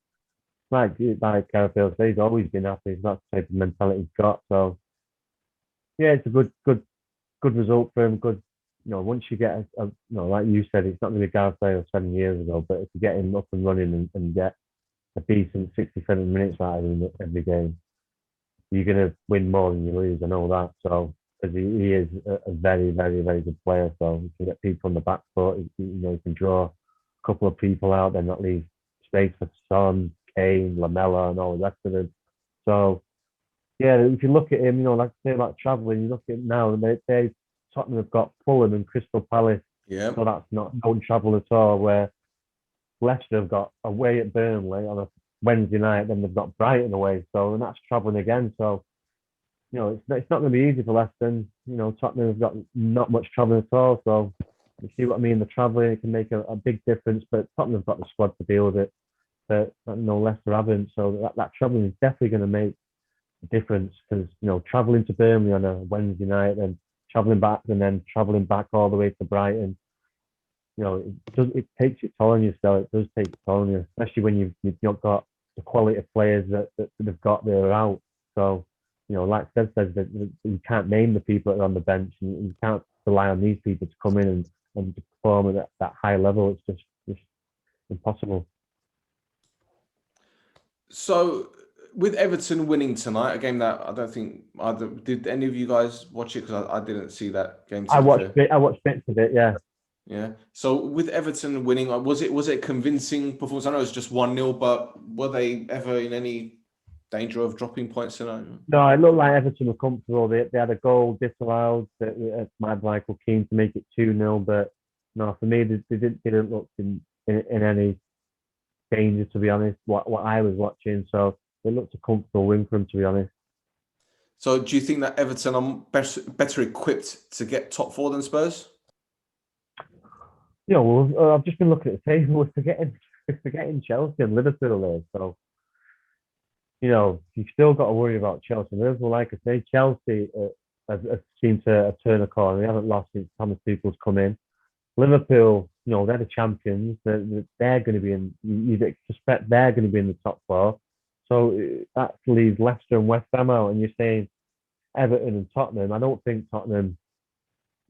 like Gareth Bale says, he's always been happy. That's the type of mentality he's got. So yeah, it's a good result for him. Good, you know, once you get like you said, it's not going to be Gareth Bale 7 years ago, but if you get him up and running and get a decent 67 minutes out of him every game, you're going to win more than you lose. I know that. So because he is a very, very, very good player. So you can get people on the back foot. You can draw a couple of people out, then not leave space for Son, Kane, Lamella, and all the rest of them. So yeah, if you look at him, like I say about travelling, you look at him now, they Tottenham have got Fulham and Crystal Palace. Yeah. So that's not no travel at all. Where Leicester have got away at Burnley on a Wednesday night, then they've got Brighton away. So and that's travelling again. So it's not going to be easy for Leicester. And, Tottenham have got not much travelling at all. So you see what I mean? The travelling, it can make a big difference. But Tottenham have got the squad to deal with it. But Leicester haven't. So that travelling is definitely going to make a difference, because travelling to Burnley on a Wednesday night and travelling back and then travelling back all the way to Brighton. It takes its toll on you, Stel. It does take its toll on you, especially when you've not got the quality of players that they've got that are out. So, like Seb says, that you can't name the people that are on the bench, and you can't rely on these people to come in and to perform at that high level. It's just impossible. So, with Everton winning tonight, a game that I don't think did any of you guys watch it, because I didn't see that game. I watched bits of it. Yeah. Yeah. So with Everton winning, was it a convincing performance? I know it's just 1-0, but were they ever in any danger of dropping points tonight? No, it looked like Everton were comfortable. They had a goal disallowed. Mad Michael Keane to make it 2-0, but no, for me, they didn't look in any danger, to be honest. What I was watching, so it looked a comfortable win for them, to be honest. So do you think that Everton are better equipped to get top four than Spurs? I've just been looking at the table. We're forgetting Chelsea and Liverpool there. So, you've still got to worry about Chelsea and Liverpool. Like I say, Chelsea have seemed to turn a corner. They haven't lost since Thomas Tuchel's come in. Liverpool, they're the champions. They're going to be in. You'd suspect they're going to be in the top four. So that leaves Leicester and West Ham out. And you're saying Everton and Tottenham. I don't think Tottenham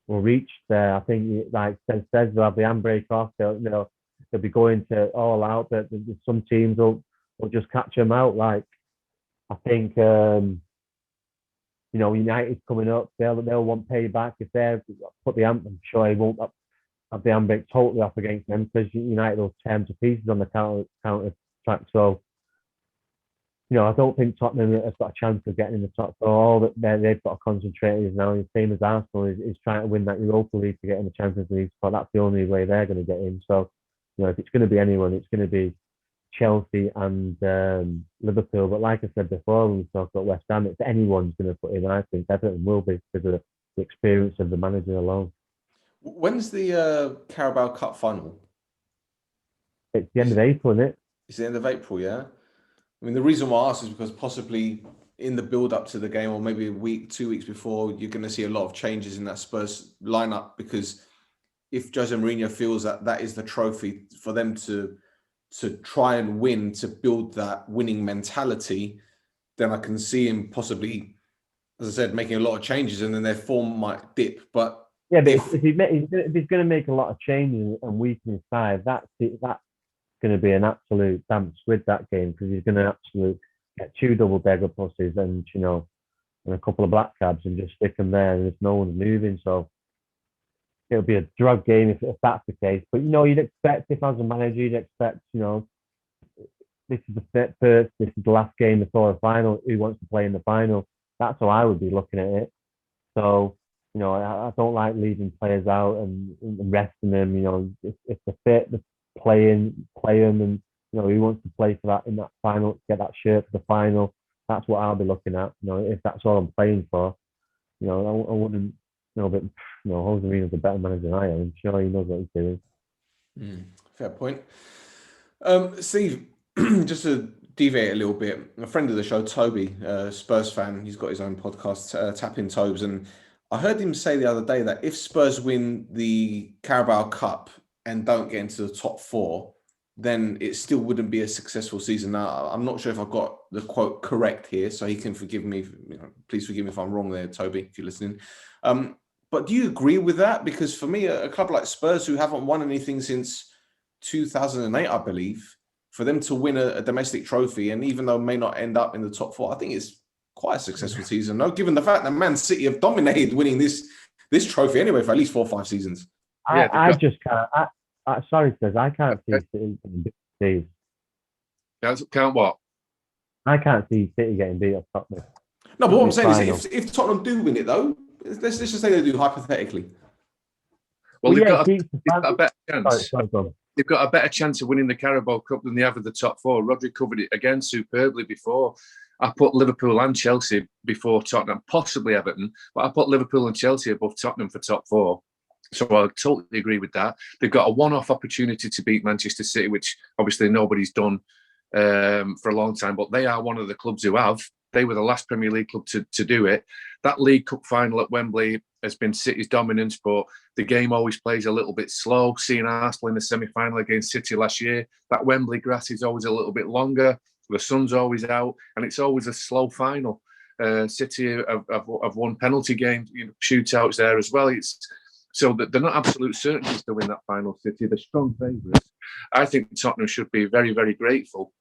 will reach there. I think, like Seb says, they'll have the handbrake off. They'll be going to all out. But some teams will just catch them out. Like, I think, United's coming up. They'll want payback if they're put the I'm sure he won't have the handbrake totally off against them, because United will tear them to pieces on the counter track. So, I don't think Tottenham has got a chance of getting in the top four. All that they've got to concentrate is now, the same as Arsenal, is trying to win that Europa League to get in the Champions League spot. That's the only way they're going to get in. So, if it's going to be anyone, it's going to be Chelsea and Liverpool. But like I said before, when we talked about West Ham, if anyone's going to put in, I think Everton will be, because of the experience of the manager alone. When's the Carabao Cup final? It's the end of April, isn't it? It's the end of April, yeah? I mean, the reason why I ask is because possibly in the build-up to the game, or maybe a week, 2 weeks before, you're going to see a lot of changes in that Spurs lineup, because if Jose Mourinho feels that is the trophy for them to try and win, to build that winning mentality, then I can see him possibly, as I said, making a lot of changes, and then their form might dip. But yeah, but if he's going to make a lot of changes and weaken his side, that's going to be an absolute damp squid, that game, because he's going to absolutely get 2 double-decker buses and a couple of black cabs and just stick them there, and if no one's moving. So it'll be a drug game if that's the case. But you'd expect, if as a manager, you'd expect this is the first, this is the last game before the final. Who wants to play in the final? That's how I would be looking at it. So I don't like leaving players out and resting them. If they're fit, they're play them, and who wants to play for that in that final, get that shirt for the final. That's what I'll be looking at. If that's all I'm playing for, I wouldn't. But Jose Mourinho's a better manager than I am. I'm sure he knows what he's doing. Fair point. Steve, just to deviate a little bit, a friend of the show, Toby, Spurs fan, he's got his own podcast, Tapping Tobes, and I heard him say the other day that if Spurs win the Carabao Cup and don't get into the top four, then it still wouldn't be a successful season. Now, I'm not sure if I've got the quote correct here, so he can forgive me. Please forgive me if I'm wrong there, Toby, if you're listening. But do you agree with that? Because for me, a club like Spurs, who haven't won anything since 2008, I believe, for them to win a domestic trophy, and even though it may not end up in the top four, I think it's quite a successful season. No, given the fact that Man City have dominated winning this trophy anyway for at least 4 or 5 seasons. I just can't. Sorry, Spurs, I can't see City getting beat. Can't what? I can't see City getting beat up Tottenham. No, but what I'm saying is, if Tottenham do win it, though, let's just say they do hypothetically. Well, they've got a better chance. Sorry, they've got a better chance of winning the Carabao Cup than they have of the top four. Rhodri covered it again superbly before. I put Liverpool and Chelsea before Tottenham, possibly Everton, but I put Liverpool and Chelsea above Tottenham for top four. So I totally agree with that. They've got a one-off opportunity to beat Manchester City, which obviously nobody's done for a long time, but they are one of the clubs who have. They were the last Premier League club to do it. That League Cup final at Wembley has been City's dominance, but the game always plays a little bit slow. Seeing Arsenal in the semi-final against City last year, that Wembley grass is always a little bit longer. The sun's always out, and it's always a slow final. City have won penalty games, shootouts there as well. So that they're not absolute certainties to win that final. City, they're strong favourites. I think Tottenham should be very, very grateful.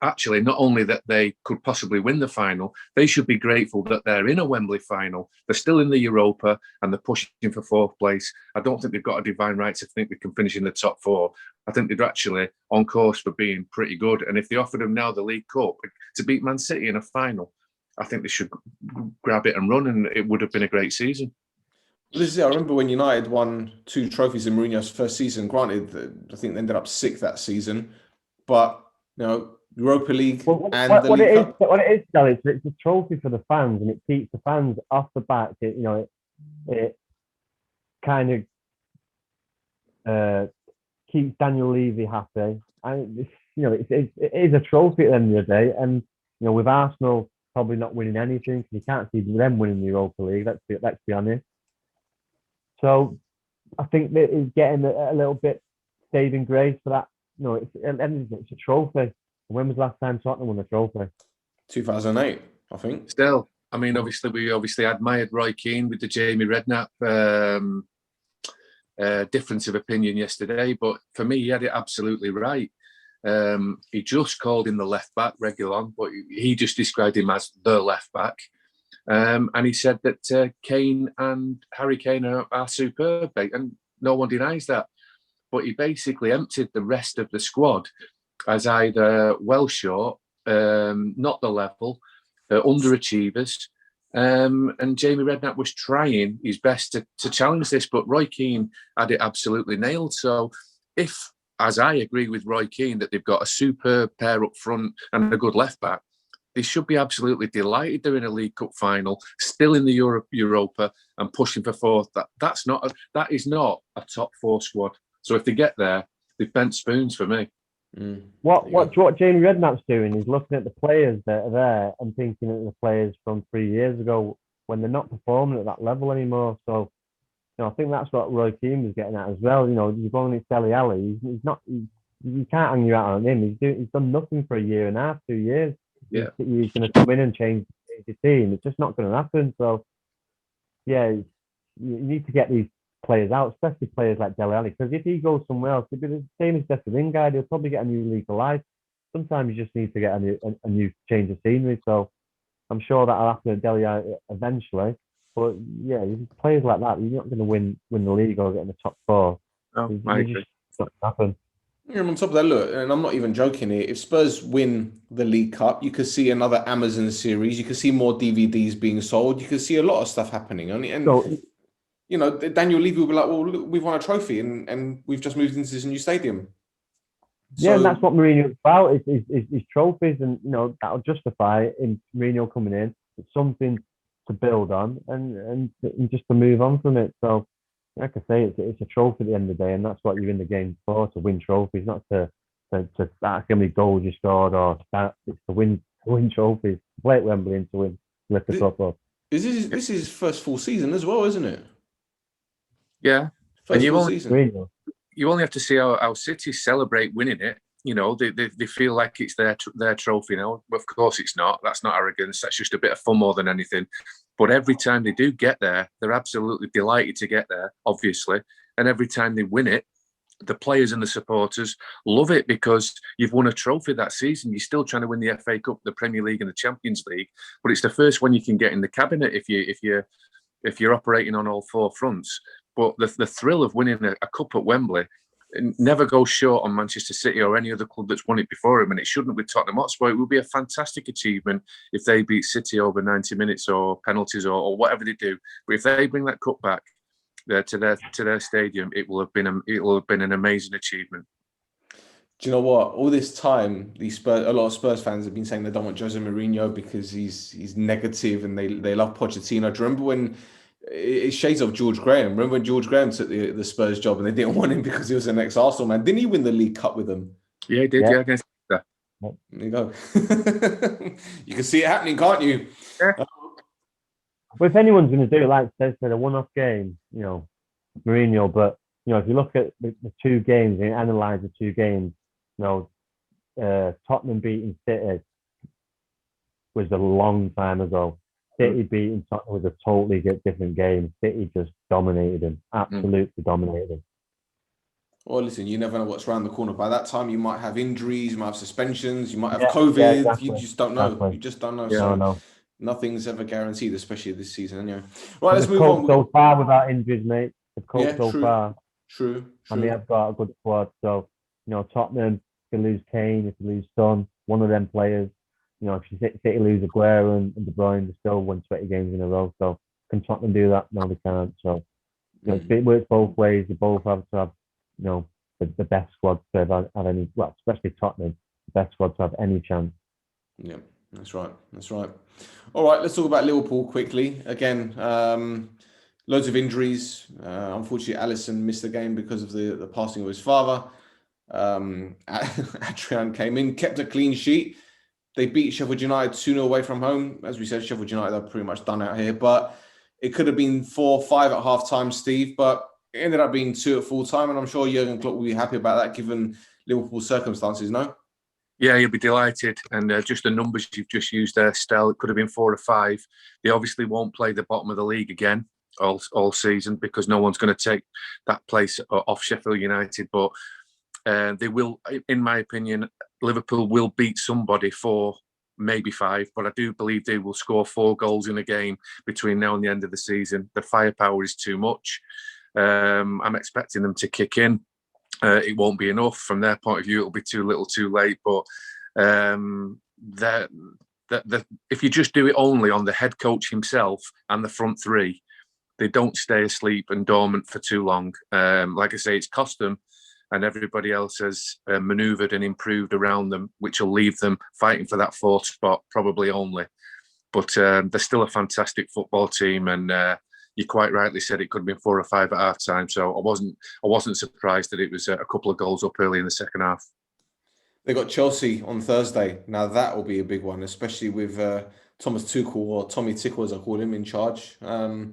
Actually, not only that they could possibly win the final, they should be grateful that they're in a Wembley final. They're still in the Europa and they're pushing for fourth place. I don't think they've got a divine right to think they can finish in the top four. I think they're actually on course for being pretty good. And if they offered them now the League Cup to beat Man City in a final, I think they should grab it and run, and it would have been a great season. This is it. I remember when United won 2 trophies in Mourinho's first season. Granted, I think they ended up 6th that season, but Europa League and the League Cup. What it is, Stel, it's a trophy for the fans, and it keeps the fans off the back. It kind of keeps Daniel Levy happy, and it is a trophy at the end of the day. And with Arsenal probably not winning anything, because you can't see them winning the Europa League. Let's be honest. So I think that is getting a little bit saving grace for that. It's a trophy. When was the last time Tottenham won a trophy? 2008, I think. Still, I mean, we obviously admired Roy Keane with the Jamie Redknapp difference of opinion yesterday, but for me, he had it absolutely right. He just called him the left back, Reguilon, but he just described him as the left back. And he said that Kane and Harry Kane are superb, and no one denies that. But he basically emptied the rest of the squad as either well short, not the level, underachievers. And Jamie Redknapp was trying his best to challenge this, but Roy Keane had it absolutely nailed. So if, as I agree with Roy Keane, that they've got a superb pair up front and a good left back, they should be absolutely delighted they're in a League Cup final, still in the Europa and pushing for fourth. That is not a top 4 squad. So if they get there, they've bent spoons for me. What Jamie Redknapp's doing is looking at the players that are there and thinking of the players from 3 years ago when they're not performing at that level anymore. So, I think that's what Roy Keane was getting at as well. You've only Dele Alli. He's not. You can't hang your hat on him. He's done nothing for a year and a half, 2 years. Yeah, he's going to come in and change the team. It's just not going to happen. So, yeah, you need to get these players out, especially players like Dele Alli, because if he goes somewhere else, it'll be the same as Jesse Lingard. He'll probably get a new league of life. Sometimes you just need to get a new change of scenery. So I'm sure that'll happen at Dele Alli eventually. But yeah, players like that, you're not going to win the league or get in the top 4. Oh, I agree. It's not going to happen. On top of that, look, and I'm not even joking here, if Spurs win the League Cup, you could see another Amazon series, you could see more DVDs being sold, you could see a lot of stuff happening. Daniel Levy will be like, well, look, we've won a trophy and we've just moved into this new stadium. Yeah, and that's what Mourinho's about, is trophies, and that'll justify in Mourinho coming in. It's something to build on and just to move on from it. So, like I say, it's a trophy at the end of the day, and that's what you're in the game for, to win trophies, not to ask how many goals you scored or stats. It's to win trophies. Play at Wembley and to win, lift the cup up. This is his first full season as well, isn't it? Yeah. First full season. You only have to see how City celebrate winning it. They feel like it's their trophy now. Of course it's not. That's not arrogance. That's just a bit of fun more than anything. But every time they do get there, they're absolutely delighted to get there, obviously. And every time they win it, the players and the supporters love it because you've won a trophy that season. You're still trying to win the FA Cup, the Premier League and the Champions League. But it's the first one you can get in the cabinet if you're operating on all 4 fronts. But the thrill of winning a cup at Wembley never goes short on Manchester City or any other club that's won it before him, and it shouldn't with Tottenham Hotspur. It would be a fantastic achievement if they beat City over 90 minutes or penalties or whatever they do. But if they bring that cup back to their stadium, it will have been an amazing achievement. Do you know what? All this time, a lot of Spurs fans have been saying they don't want Jose Mourinho because he's negative and they love Pochettino. Do you remember when? It's shades of George Graham. Remember when George Graham took the Spurs job and they didn't want him because he was an ex-Arsenal man? Didn't he win the League Cup with them? Yeah, he did. Yeah, against that. Yep. There you go. You can see it happening, can't you? Yeah. But if anyone's going to do it, like they said, a one-off game, Mourinho. But if you look at the two games and analyze the two games, Tottenham beating City was a long time ago. City beating Tottenham was a totally different game. City just dominated them, absolutely dominated them. Well, listen, you never know what's around the corner. By that time, you might have injuries, you might have suspensions, you might have Yeah, COVID. yeah, exactly. You just don't know. Exactly. You just don't know. Yeah, So no. nothing's ever guaranteed, especially this season. Anyway, right, But let's they've move on. coped so far without injuries, mate. They've coped Yeah, so true. far. True. And they have got a good squad. So, Tottenham, if you lose Kane, if you lose Son, one of them players, if you City lose Aguero and De Bruyne, they still won 20 games in a row. So, can Tottenham do that? No, they can't. So, it works both ways. They both have to have, the best squad to have any, well, especially Tottenham, the best squad to have any chance. Yeah, that's right. That's right. All right, let's talk about Liverpool quickly. Again, loads of injuries. Unfortunately, Alisson missed the game because of the passing of his father. Adrian came in, kept a clean sheet. They beat Sheffield United 2-0 away from home. As we said, Sheffield United are pretty much done out here. But it could have been 4-5 at half-time, Steve. But it ended up being 2 at full-time. And I'm sure Jurgen Klopp will be happy about that, given Liverpool's circumstances, no? Yeah, you'll be delighted. And just the numbers you've just used there, Stel, it could have been 4 or 5. They obviously won't play the bottom of the league again all season because no one's going to take that place off Sheffield United. But they will, in my opinion, Liverpool will beat somebody 4, maybe 5. But I do believe they will score 4 goals in a game between now and the end of the season. The firepower is too much. I'm expecting them to kick in. It won't be enough from their point of view. It'll be too little, too late. But if you just do it only on the head coach himself and the front three, they don't stay asleep and dormant for too long. Like I say, it's cost them, and everybody else has manoeuvred and improved around them, which will leave them fighting for that 4th spot, probably only. But they're still a fantastic football team, and you quite rightly said it could have been 4 or 5 at half time. So I wasn't surprised that it was a couple of goals up early in the second half. They got Chelsea on Thursday. Now that will be a big one, especially with Thomas Tuchel, or Tommy Tickle as I call him, in charge. Where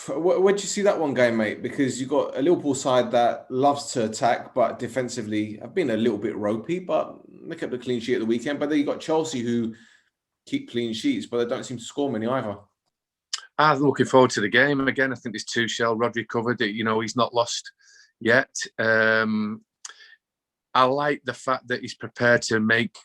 do you see that one going, mate? Because you've got a Liverpool side that loves to attack, but defensively have been a little bit ropey, but they kept the clean sheet at the weekend. But then you've got Chelsea who keep clean sheets, but they don't seem to score many either. I'm looking forward to the game. Again, I think this Tuchel, Rhodri covered it. He's not lost yet. I like the fact that he's prepared to make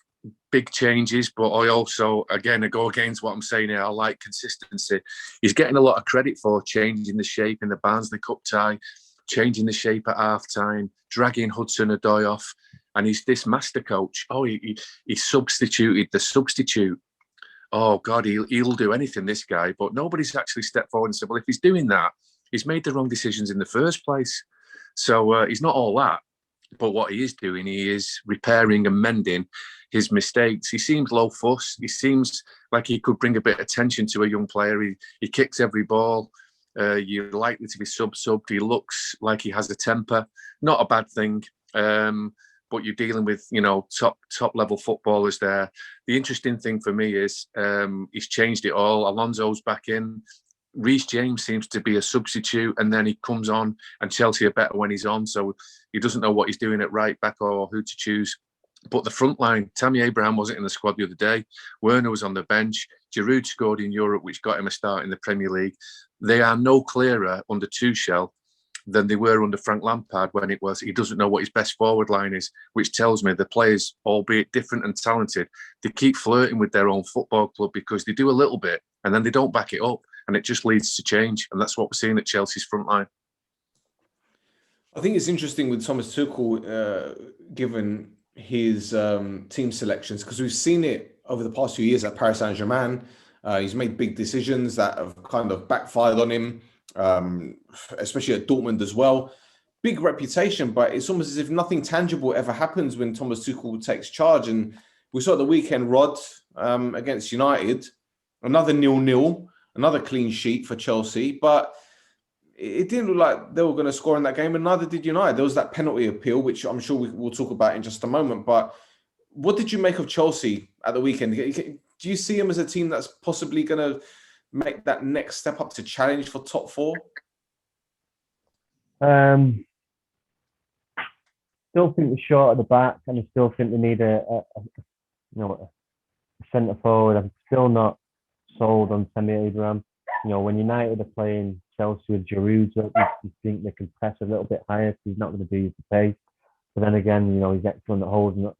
big changes, but I also, again, I go against what I'm saying here. I like consistency. He's getting a lot of credit for changing the shape in the Barnsley Cup tie, changing the shape at half-time, dragging Hudson-Odoi off, and he's this master coach. Oh, he substituted the substitute. Oh, God, he'll do anything, this guy. But nobody's actually stepped forward and said, well, if he's doing that, he's made the wrong decisions in the first place. So he's not all that. But what he is doing, he is repairing and mending his mistakes. He seems low fuss. He seems like he could bring a bit of attention to a young player. He kicks every ball. You're likely to be subbed. He looks like he has a temper. Not a bad thing. But you're dealing with, top level footballers there. The interesting thing for me is he's changed it all. Alonso's back in. Reece James seems to be a substitute, and then he comes on, and Chelsea are better when he's on. So he doesn't know what he's doing at right back or who to choose. But the front line, Tammy Abraham wasn't in the squad the other day. Werner was on the bench. Giroud scored in Europe, which got him a start in the Premier League. They are no clearer under Tuchel than they were under Frank Lampard when it was, he doesn't know what his best forward line is, which tells me the players, albeit different and talented, they keep flirting with their own football club because they do a little bit and then they don't back it up, and it just leads to change. And that's what we're seeing at Chelsea's front line. I think it's interesting with Thomas Tuchel, given his team selections, because we've seen it over the past few years at Paris Saint-Germain. He's made big decisions that have kind of backfired on him. Especially at Dortmund as well. Big reputation, but it's almost as if nothing tangible ever happens when Thomas Tuchel takes charge. And we saw at the weekend, Rod, against United, another 0-0, another clean sheet for Chelsea, but it didn't look like they were going to score in that game, and neither did United. There was that penalty appeal, which I'm sure we'll talk about in just a moment, but what did you make of Chelsea at the weekend? Do you see them as a team that's possibly going to make that next step up to challenge for top four? Still think they're short at the back, and I still think they need a centre forward. I'm still not sold on Tammy Abraham. When United are playing Chelsea with Giroud, you think they can press a little bit higher because he's not going to be the pace. But then again, he's excellent at holding up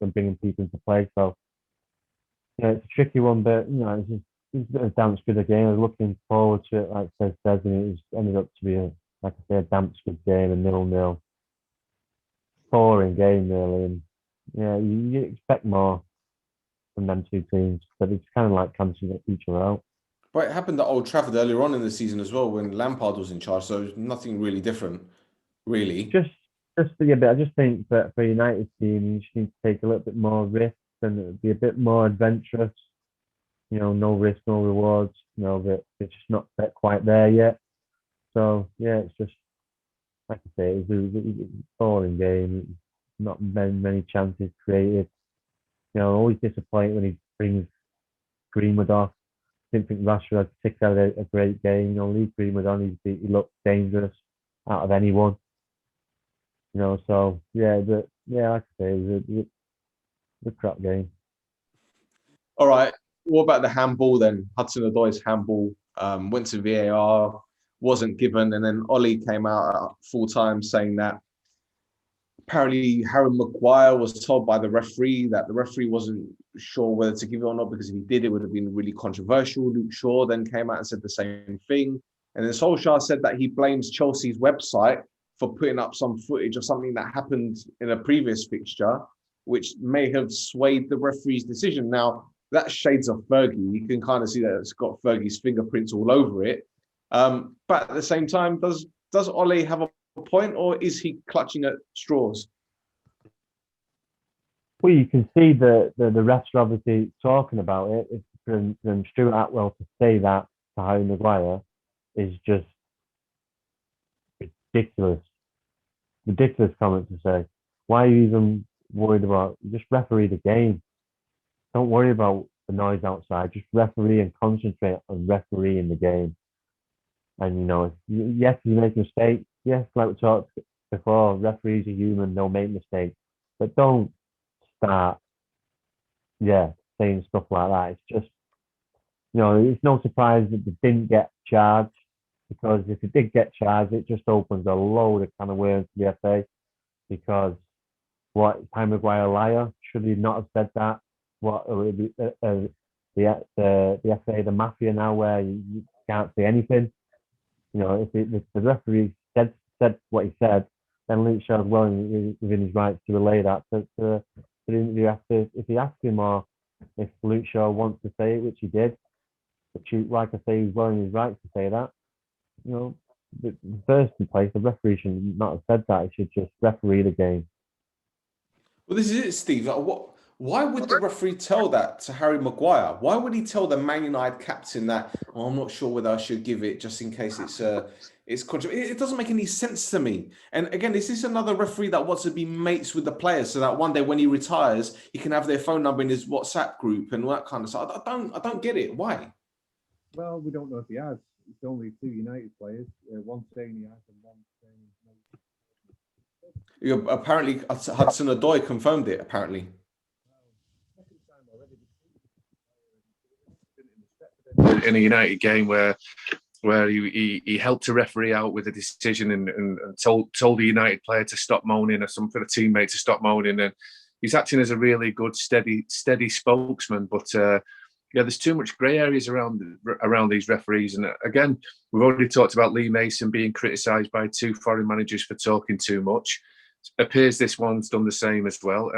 and bringing people into play. So, it's a tricky one, but it's a bit of damp squid game. I was looking forward to it, like says, and it ended up to be a damp squid game, a 0-0. Boring game, really. And you expect more from them two teams, but it's kind of like cancelling each other out. But it happened at Old Trafford earlier on in the season as well when Lampard was in charge, so nothing really different, really. But I just think that for a United team, you just need to take a little bit more risk and be a bit more adventurous. No risk, no rewards. That it's just not quite there yet. So it's just like I say, it was a boring game. Not many chances created. Always disappointed when he brings Greenwood off. Didn't think Rashford had particularly a great game. Leave Greenwood on, he looked dangerous out of anyone. So like I say, it was a crap game. All right. What about the handball then? Hudson-Odoi's handball went to VAR, wasn't given, and then Ollie came out at full time saying that apparently Harry Maguire was told by the referee that the referee wasn't sure whether to give it or not because if he did, it would have been really controversial. Luke Shaw then came out and said the same thing. And then Solskjaer said that he blames Chelsea's website for putting up some footage of something that happened in a previous fixture, which may have swayed the referee's decision. Now, that's shades of Fergie. You can kind of see that it's got Fergie's fingerprints all over it. But at the same time, does Ole have a point, or is he clutching at straws? Well, you can see the refs are obviously talking about it. It's from Stuart Atwell to say that to Harry Maguire is just ridiculous. Ridiculous comment to say. Why are you even worried about? Just referee the game. Don't worry about the noise outside. Just referee and concentrate on refereeing the game. And yes, you make mistakes. Yes, like we talked before, referees are human. They'll make mistakes, but don't start, saying stuff like that. It's just, it's no surprise that they didn't get charged, because if they did get charged, it just opens a load of kind of worms to the FA. Because what, Harry Maguire a liar? Should he not have said that? What the FA, the mafia now, where you can't say anything. If the referee said what he said, then Luke Shaw's well within his rights to relay that to the interview after, if he asked him, or if Luke Shaw wants to say it, which he did, which like I say, he's well in his rights to say that. The first in place, the referee should not have said that. He should just referee the game. Well, this is it, Steve. Why would the referee tell that to Harry Maguire? Why would he tell the Man United captain that, I'm not sure whether I should give it just in case it's controversial? It doesn't make any sense to me. And again, is this another referee that wants to be mates with the players so that one day when he retires, he can have their phone number in his WhatsApp group and all that kind of stuff? I don't get it. Why? Well, we don't know if he has. It's only two United players. One saying he has and one saying no. Apparently, Hudson-Odoi confirmed it, apparently. In a United game where he helped a referee out with a decision and told the United player to stop moaning, or some for the teammate to stop moaning, and he's acting as a really good steady spokesman. But there's too much grey areas around these referees. And again, we've already talked about Lee Mason being criticised by two foreign managers for talking too much. It appears this one's done the same as well.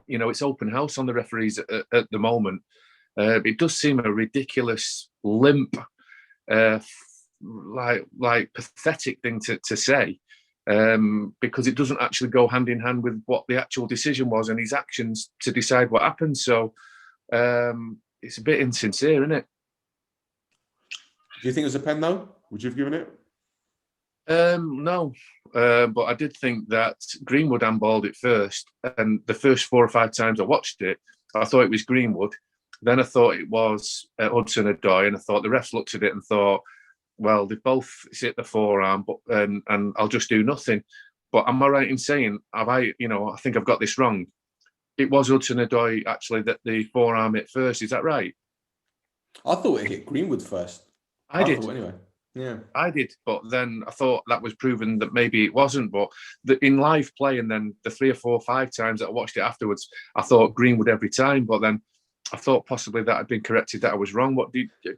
It's open house on the referees at the moment. It does seem a ridiculous, limp, like pathetic thing to say, because it doesn't actually go hand in hand with what the actual decision was and his actions to decide what happened. So it's a bit insincere, isn't it? Do you think it was a pen, though? Would you have given it? No, but I did think that Greenwood handballed it first, and the first 4 or 5 times I watched it, I thought it was Greenwood. Then I thought it was Hudson-Odoi, and I thought the refs looked at it and thought, well, they both hit the forearm, but and I'll just do nothing. But am I right in saying, I think I've got this wrong? It was Hudson-Odoi actually that the forearm hit first. Is that right? I thought it hit Greenwood first. I did. Thought anyway. Yeah, I did, but then I thought that was proven that maybe it wasn't. But in live play, and then the 3 or 4 or 5 times that I watched it afterwards, I thought Greenwood every time. But then I thought possibly that had been corrected, that I was wrong.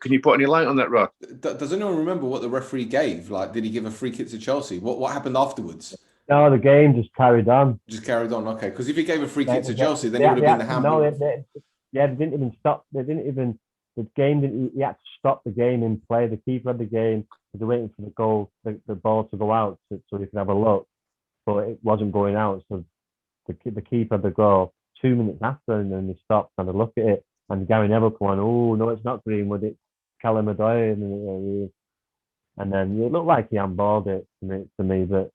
Can you put any light on that, Rod? Does anyone remember what the referee gave? Like, did he give a free kick to Chelsea? What happened afterwards? No, the game just carried on. Just carried on. Okay, because if he gave a free kick to Chelsea, then it would have been the handball. No, they didn't even stop. They didn't even. The game didn't. He had to stop the game in play. The keeper had the game. They're waiting for the goal, the ball to go out so he could have a look, but it wasn't going out. So the keeper had the goal 2 minutes after, and then they stopped and had a look at it. And Gary Neville come on, oh no, it's not Greenwood, it's Callum O'Doy, and then it looked like he handballed it to me, but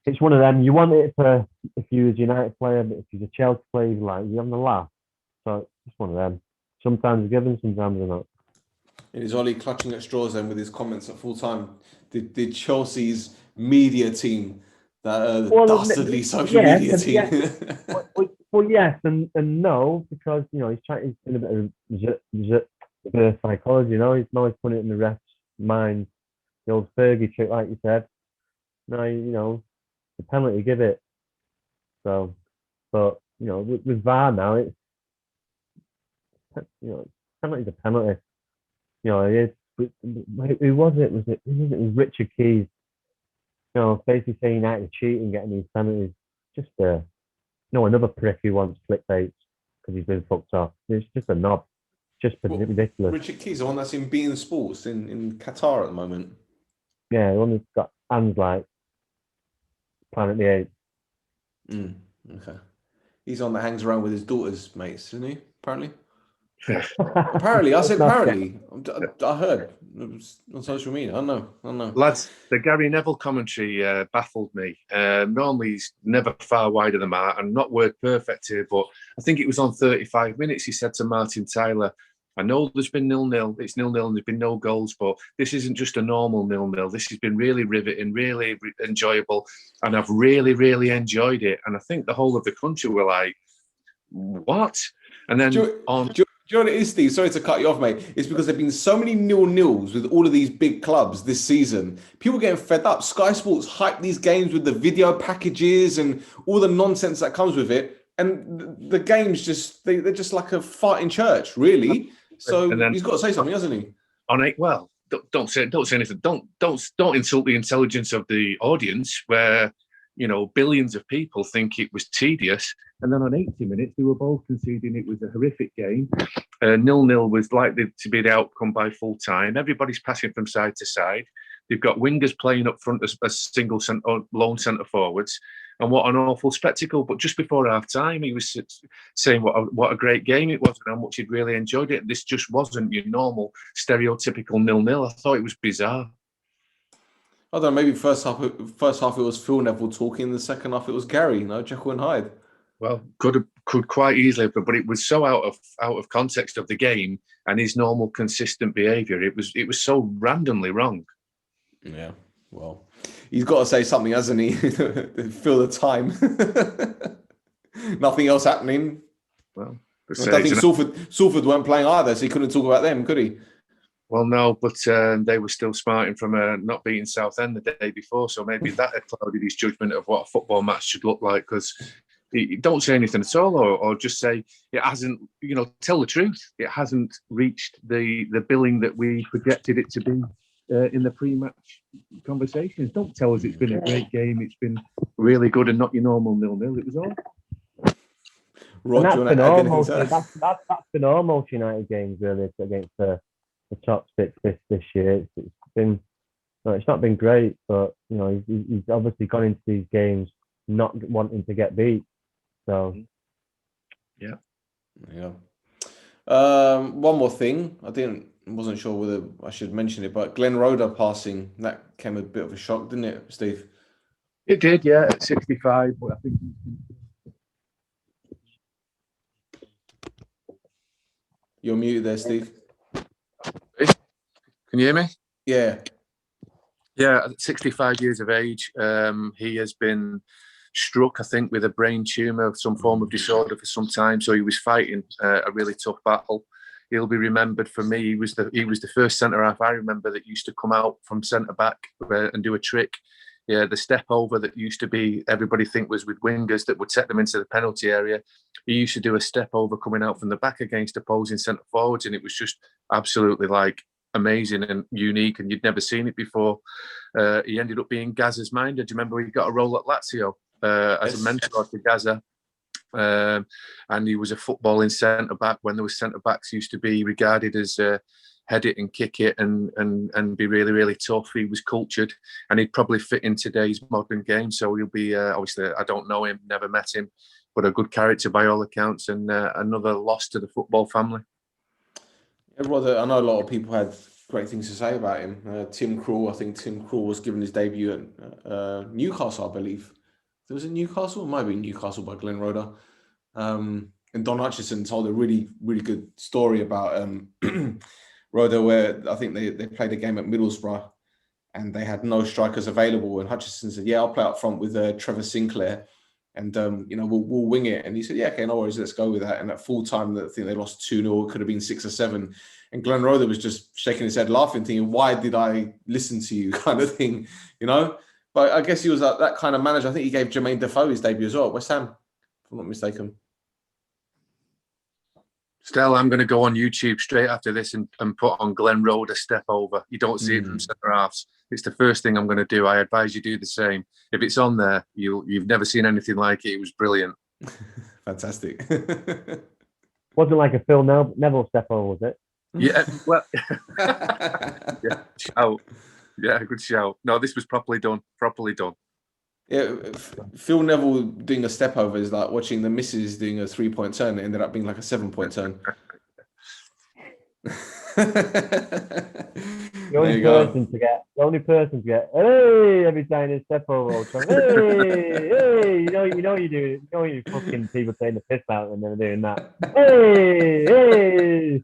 it's one of them. You want it for if you was a United player, but if you're a Chelsea player, you're having a laugh. So it's one of them. Sometimes they're given, sometimes they're not. It is Ollie clutching at straws then with his comments at full time. Did Chelsea's media team, that dastardly social media team? Well, yes and no, because he's doing a bit of reverse psychology. He's always putting it in the ref's mind. The old Fergie trick, like you said. No, the penalty, give it. So, but with VAR now, it's penalty's a penalty. It is. Who was it? It was Richard Keys. Basically saying United are cheating, getting these penalties. Just another prick who wants clickbait because he's been fucked off. It's just a knob. Just ridiculous. Richard Keys, the one that's in beIN Sports in Qatar at the moment. Yeah, the one that's got hands like Planet the Apes. Okay. He's on that hangs around with his daughter's mates, isn't he? Apparently. Apparently, I said apparently. I heard it was on social media. I don't know. Lads, the Gary Neville commentary baffled me. Normally, he's never far wide of the mark, and not word perfect here, but I think it was on 35 minutes. He said to Martin Tyler, I know there's been 0-0. It's 0-0 and there's been no goals, but this isn't just a normal 0-0. This has been really riveting, really enjoyable, and I've really, really enjoyed it. And I think the whole of the country were like, what? And then Do you know what it is, Steve? Sorry to cut you off, mate. It's because there have been so many 0-0s with all of these big clubs this season. People getting fed up. Sky Sports hype these games with the video packages and all the nonsense that comes with it. And the games they're just like a fart in church, really. So he's got to say something, hasn't he? Don't say anything. Don't insult the intelligence of the audience where billions of people think it was tedious. And then on 80 minutes, they were both conceding it was a horrific game. 0-0 was likely to be the outcome by full time. Everybody's passing from side to side. They've got wingers playing up front as single lone centre forwards. And what an awful spectacle. But just before half time, he was saying what a great game it was and how much he'd really enjoyed it. This just wasn't your normal, stereotypical 0-0. I thought it was bizarre. I don't know, maybe first half it was Phil Neville talking, the second half it was Gary, Jekyll and Hyde. Well, could quite easily, but it was so out of context of the game and his normal consistent behaviour. It was so randomly wrong. Yeah, well, he's got to say something, hasn't he? Fill the time. Nothing else happening. Well, I think Salford weren't playing either, so he couldn't talk about them, could he? Well, no, but they were still smarting from not beating Southend the day before, so maybe that had clouded his judgment of what a football match should look like. Because don't say anything at all, or just say it hasn't. Tell the truth. It hasn't reached the billing that we projected it to be in the pre-match conversations. Don't tell us it's been a great game. It's been really good and not your normal 0-0. It was all. That's been almost United games really against the top six this year. It's not been great, but he's obviously gone into these games not wanting to get beat. So yeah. One more thing, I didn't wasn't sure whether I should mention it, but Glenn Rhoder passing, that came a bit of a shock, didn't it, Steve? It did, yeah, at 65. But I think You're muted there, Steve. Can you hear me? Yeah. Yeah, at 65 years of age, he has been struck, I think, with a brain tumour, some form of disorder for some time. So he was fighting a really tough battle. He'll be remembered for me. He was the first centre half I remember that used to come out from centre back and do a trick. Yeah, the step over that used to be everybody think was with wingers that would set them into the penalty area. He used to do a step over coming out from the back against opposing centre forwards, and it was just absolutely like amazing and unique, and you'd never seen it before. He ended up being Gaza's minder. Do you remember he got a role at Lazio as a mentor to Gaza? And he was a footballing centre back when there was centre backs used to be regarded as head it and kick it and be really, really tough. He was cultured, and he'd probably fit in today's modern game. So he'll be obviously, I don't know him, never met him, but a good character by all accounts, and another loss to the football family. Yeah, Rod, I know a lot of people had great things to say about him. Tim Krul, I think Tim Krul was given his debut at Newcastle, I believe. There was a Newcastle, it might be Newcastle by Glenn Rhoder. And Don Hutchison told a really, really good story about Rhoder, where I think they played a game at Middlesbrough and they had no strikers available. And Hutchison said, yeah, I'll play up front with Trevor Sinclair and, we'll wing it. And he said, yeah, okay, no worries, let's go with that. And at full time, I think they lost 2-0, it could have been 6 or 7. And Glenn Rhoder was just shaking his head, laughing, thinking, why did I listen to you kind of thing, But I guess he was that kind of manager. I think he gave Jermaine Defoe his debut as well at West Ham, if I'm not mistaken. Stel, I'm going to go on YouTube straight after this and put on Glenn Rhoder step over. You don't see it from centre halves. It's the first thing I'm going to do. I advise you do the same. If it's on there, you've never seen anything like it. It was brilliant. Fantastic. Wasn't like a Phil Neville step over, was it? Yeah, well, yeah, shout. Yeah, good shout. No, this was properly done. Yeah, Phil Neville doing a step over is like watching the missus doing a 3-point turn. It ended up being like a 7-point turn. The only person to get hey every time they step over. Hey, you know you do it. You know you fucking people taking the piss out and they're doing that. Hey.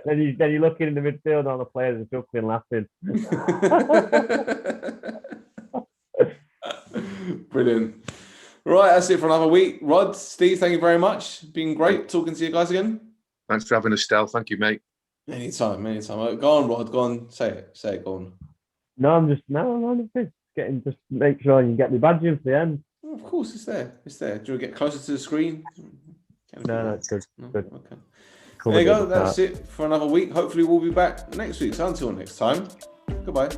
then you look in the midfield, all the players are chuckling, laughing. Brilliant. Right, that's it for another week. Rod, Steve, thank you very much. Been great talking to you guys again. Thanks for having us, Stel. Thank you, mate. Anytime. Go on, Rod. Go on. Say it. Go on. No, I'm just just make sure you get me badge in for the end. Oh, of course, it's there. Do you want to get closer to the screen? No, it's good. No? Good. Okay. There you go. That's it for another week. Hopefully, we'll be back next week. So until next time, goodbye.